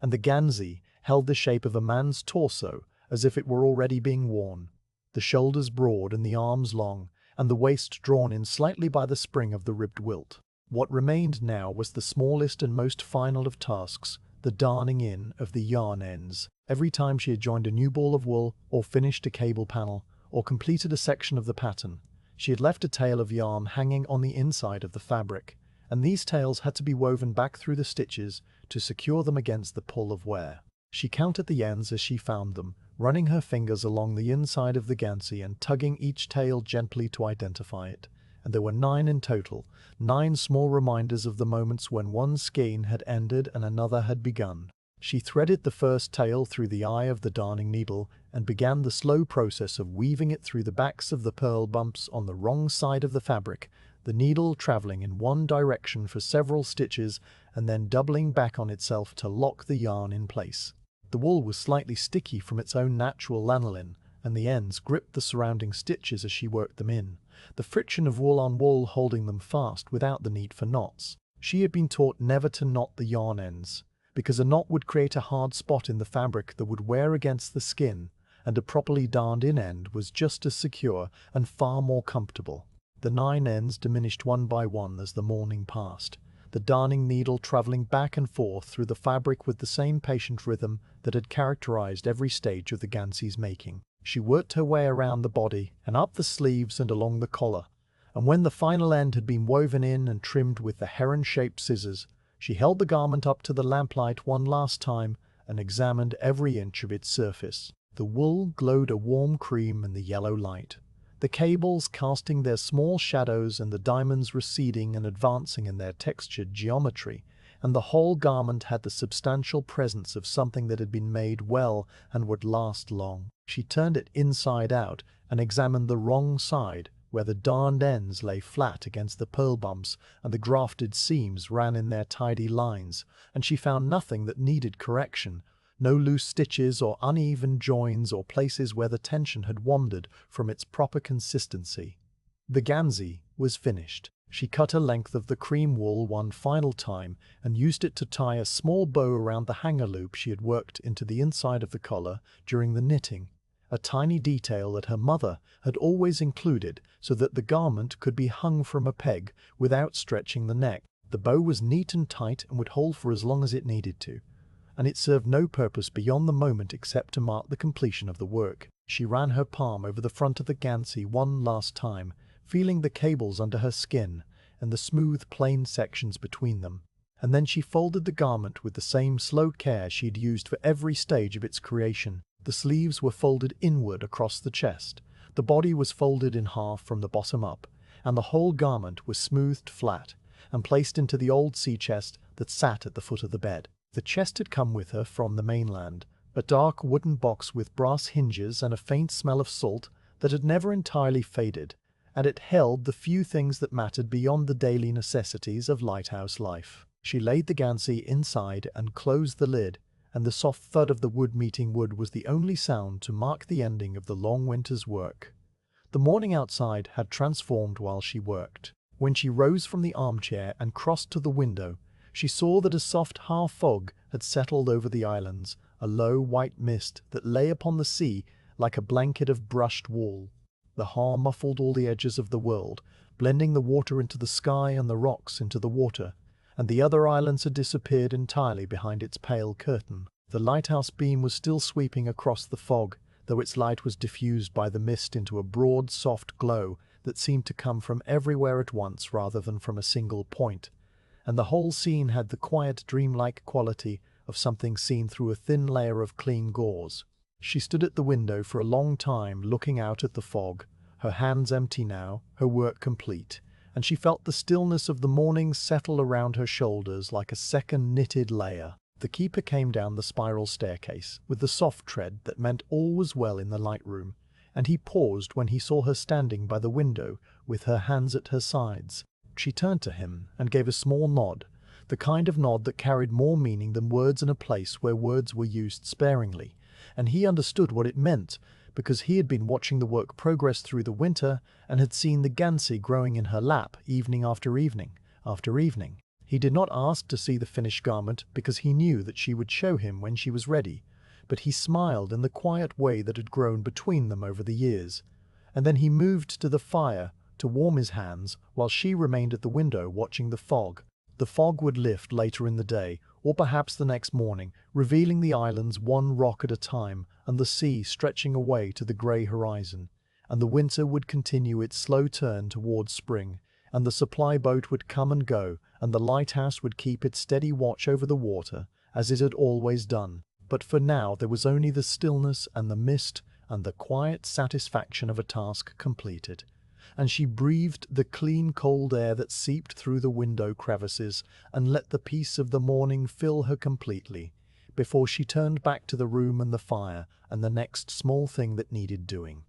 and the gansey held the shape of a man's torso as if it were already being worn, the shoulders broad and the arms long, and the waist drawn in slightly by the spring of the ribbed wilt. What remained now was the smallest and most final of tasks, the darning in of the yarn ends. Every time she had joined a new ball of wool, or finished a cable panel, or completed a section of the pattern, she had left a tail of yarn hanging on the inside of the fabric, and these tails had to be woven back through the stitches to secure them against the pull of wear. She counted the ends as she found them, running her fingers along the inside of the gansey and tugging each tail gently to identify it. And there were 9 in total, 9 small reminders of the moments when one skein had ended and another had begun. She threaded the first tail through the eye of the darning needle and began the slow process of weaving it through the backs of the pearl bumps on the wrong side of the fabric, the needle traveling in one direction for several stitches and then doubling back on itself to lock the yarn in place. The wool was slightly sticky from its own natural lanolin, and the ends gripped the surrounding stitches as she worked them in, the friction of wool on wool holding them fast without the need for knots. She had been taught never to knot the yarn ends, because a knot would create a hard spot in the fabric that would wear against the skin, and a properly darned-in end was just as secure and far more comfortable. The 9 ends diminished one by one as the morning passed, the darning needle travelling back and forth through the fabric with the same patient rhythm that had characterized every stage of the gansey's making. She worked her way around the body and up the sleeves and along the collar, and when the final end had been woven in and trimmed with the heron-shaped scissors, she held the garment up to the lamplight one last time and examined every inch of its surface. The wool glowed a warm cream in the yellow light, the cables casting their small shadows and the diamonds receding and advancing in their textured geometry, and the whole garment had the substantial presence of something that had been made well and would last long. She turned it inside out and examined the wrong side, where the darned ends lay flat against the pearl bumps and the grafted seams ran in their tidy lines, and she found nothing that needed correction, no loose stitches or uneven joins or places where the tension had wandered from its proper consistency. The gansey was finished. She cut a length of the cream wool one final time and used it to tie a small bow around the hanger loop she had worked into the inside of the collar during the knitting, a tiny detail that her mother had always included so that the garment could be hung from a peg without stretching the neck. The bow was neat and tight and would hold for as long as it needed to, and it served no purpose beyond the moment except to mark the completion of the work. She ran her palm over the front of the gansey one last time, feeling the cables under her skin and the smooth, plain sections between them, and then she folded the garment with the same slow care she had used for every stage of its creation. The sleeves were folded inward across the chest, the body was folded in half from the bottom up, and the whole garment was smoothed flat and placed into the old sea chest that sat at the foot of the bed. The chest had come with her from the mainland, a dark wooden box with brass hinges and a faint smell of salt that had never entirely faded, and it held the few things that mattered beyond the daily necessities of lighthouse life. She laid the gansey inside and closed the lid, and the soft thud of the wood meeting wood was the only sound to mark the ending of the long winter's work. The morning outside had transformed while she worked. When she rose from the armchair and crossed to the window, she saw that a soft half-fog had settled over the islands, a low white mist that lay upon the sea like a blanket of brushed wool. The ha muffled all the edges of the world, blending the water into the sky and the rocks into the water, and the other islands had disappeared entirely behind its pale curtain. The lighthouse beam was still sweeping across the fog, though its light was diffused by the mist into a broad, soft glow that seemed to come from everywhere at once rather than from a single point, and the whole scene had the quiet, dreamlike quality of something seen through a thin layer of clean gauze. She stood at the window for a long time looking out at the fog, her hands empty now, her work complete, and she felt the stillness of the morning settle around her shoulders like a second knitted layer. The keeper came down the spiral staircase with the soft tread that meant all was well in the light room, and he paused when he saw her standing by the window with her hands at her sides. She turned to him and gave a small nod, the kind of nod that carried more meaning than words in a place where words were used sparingly, and he understood what it meant, because he had been watching the work progress through the winter and had seen the gansey growing in her lap evening after evening after evening. He did not ask to see the finished garment because he knew that she would show him when she was ready, but he smiled in the quiet way that had grown between them over the years, and then he moved to the fire to warm his hands while she remained at the window watching the fog. The fog would lift later in the day, or perhaps the next morning, revealing the islands one rock at a time and the sea stretching away to the grey horizon, and the winter would continue its slow turn towards spring, and the supply boat would come and go, and the lighthouse would keep its steady watch over the water, as it had always done. But for now there was only the stillness and the mist and the quiet satisfaction of a task completed, and she breathed the clean cold air that seeped through the window crevices and let the peace of the morning fill her completely, before she turned back to the room and the fire and the next small thing that needed doing.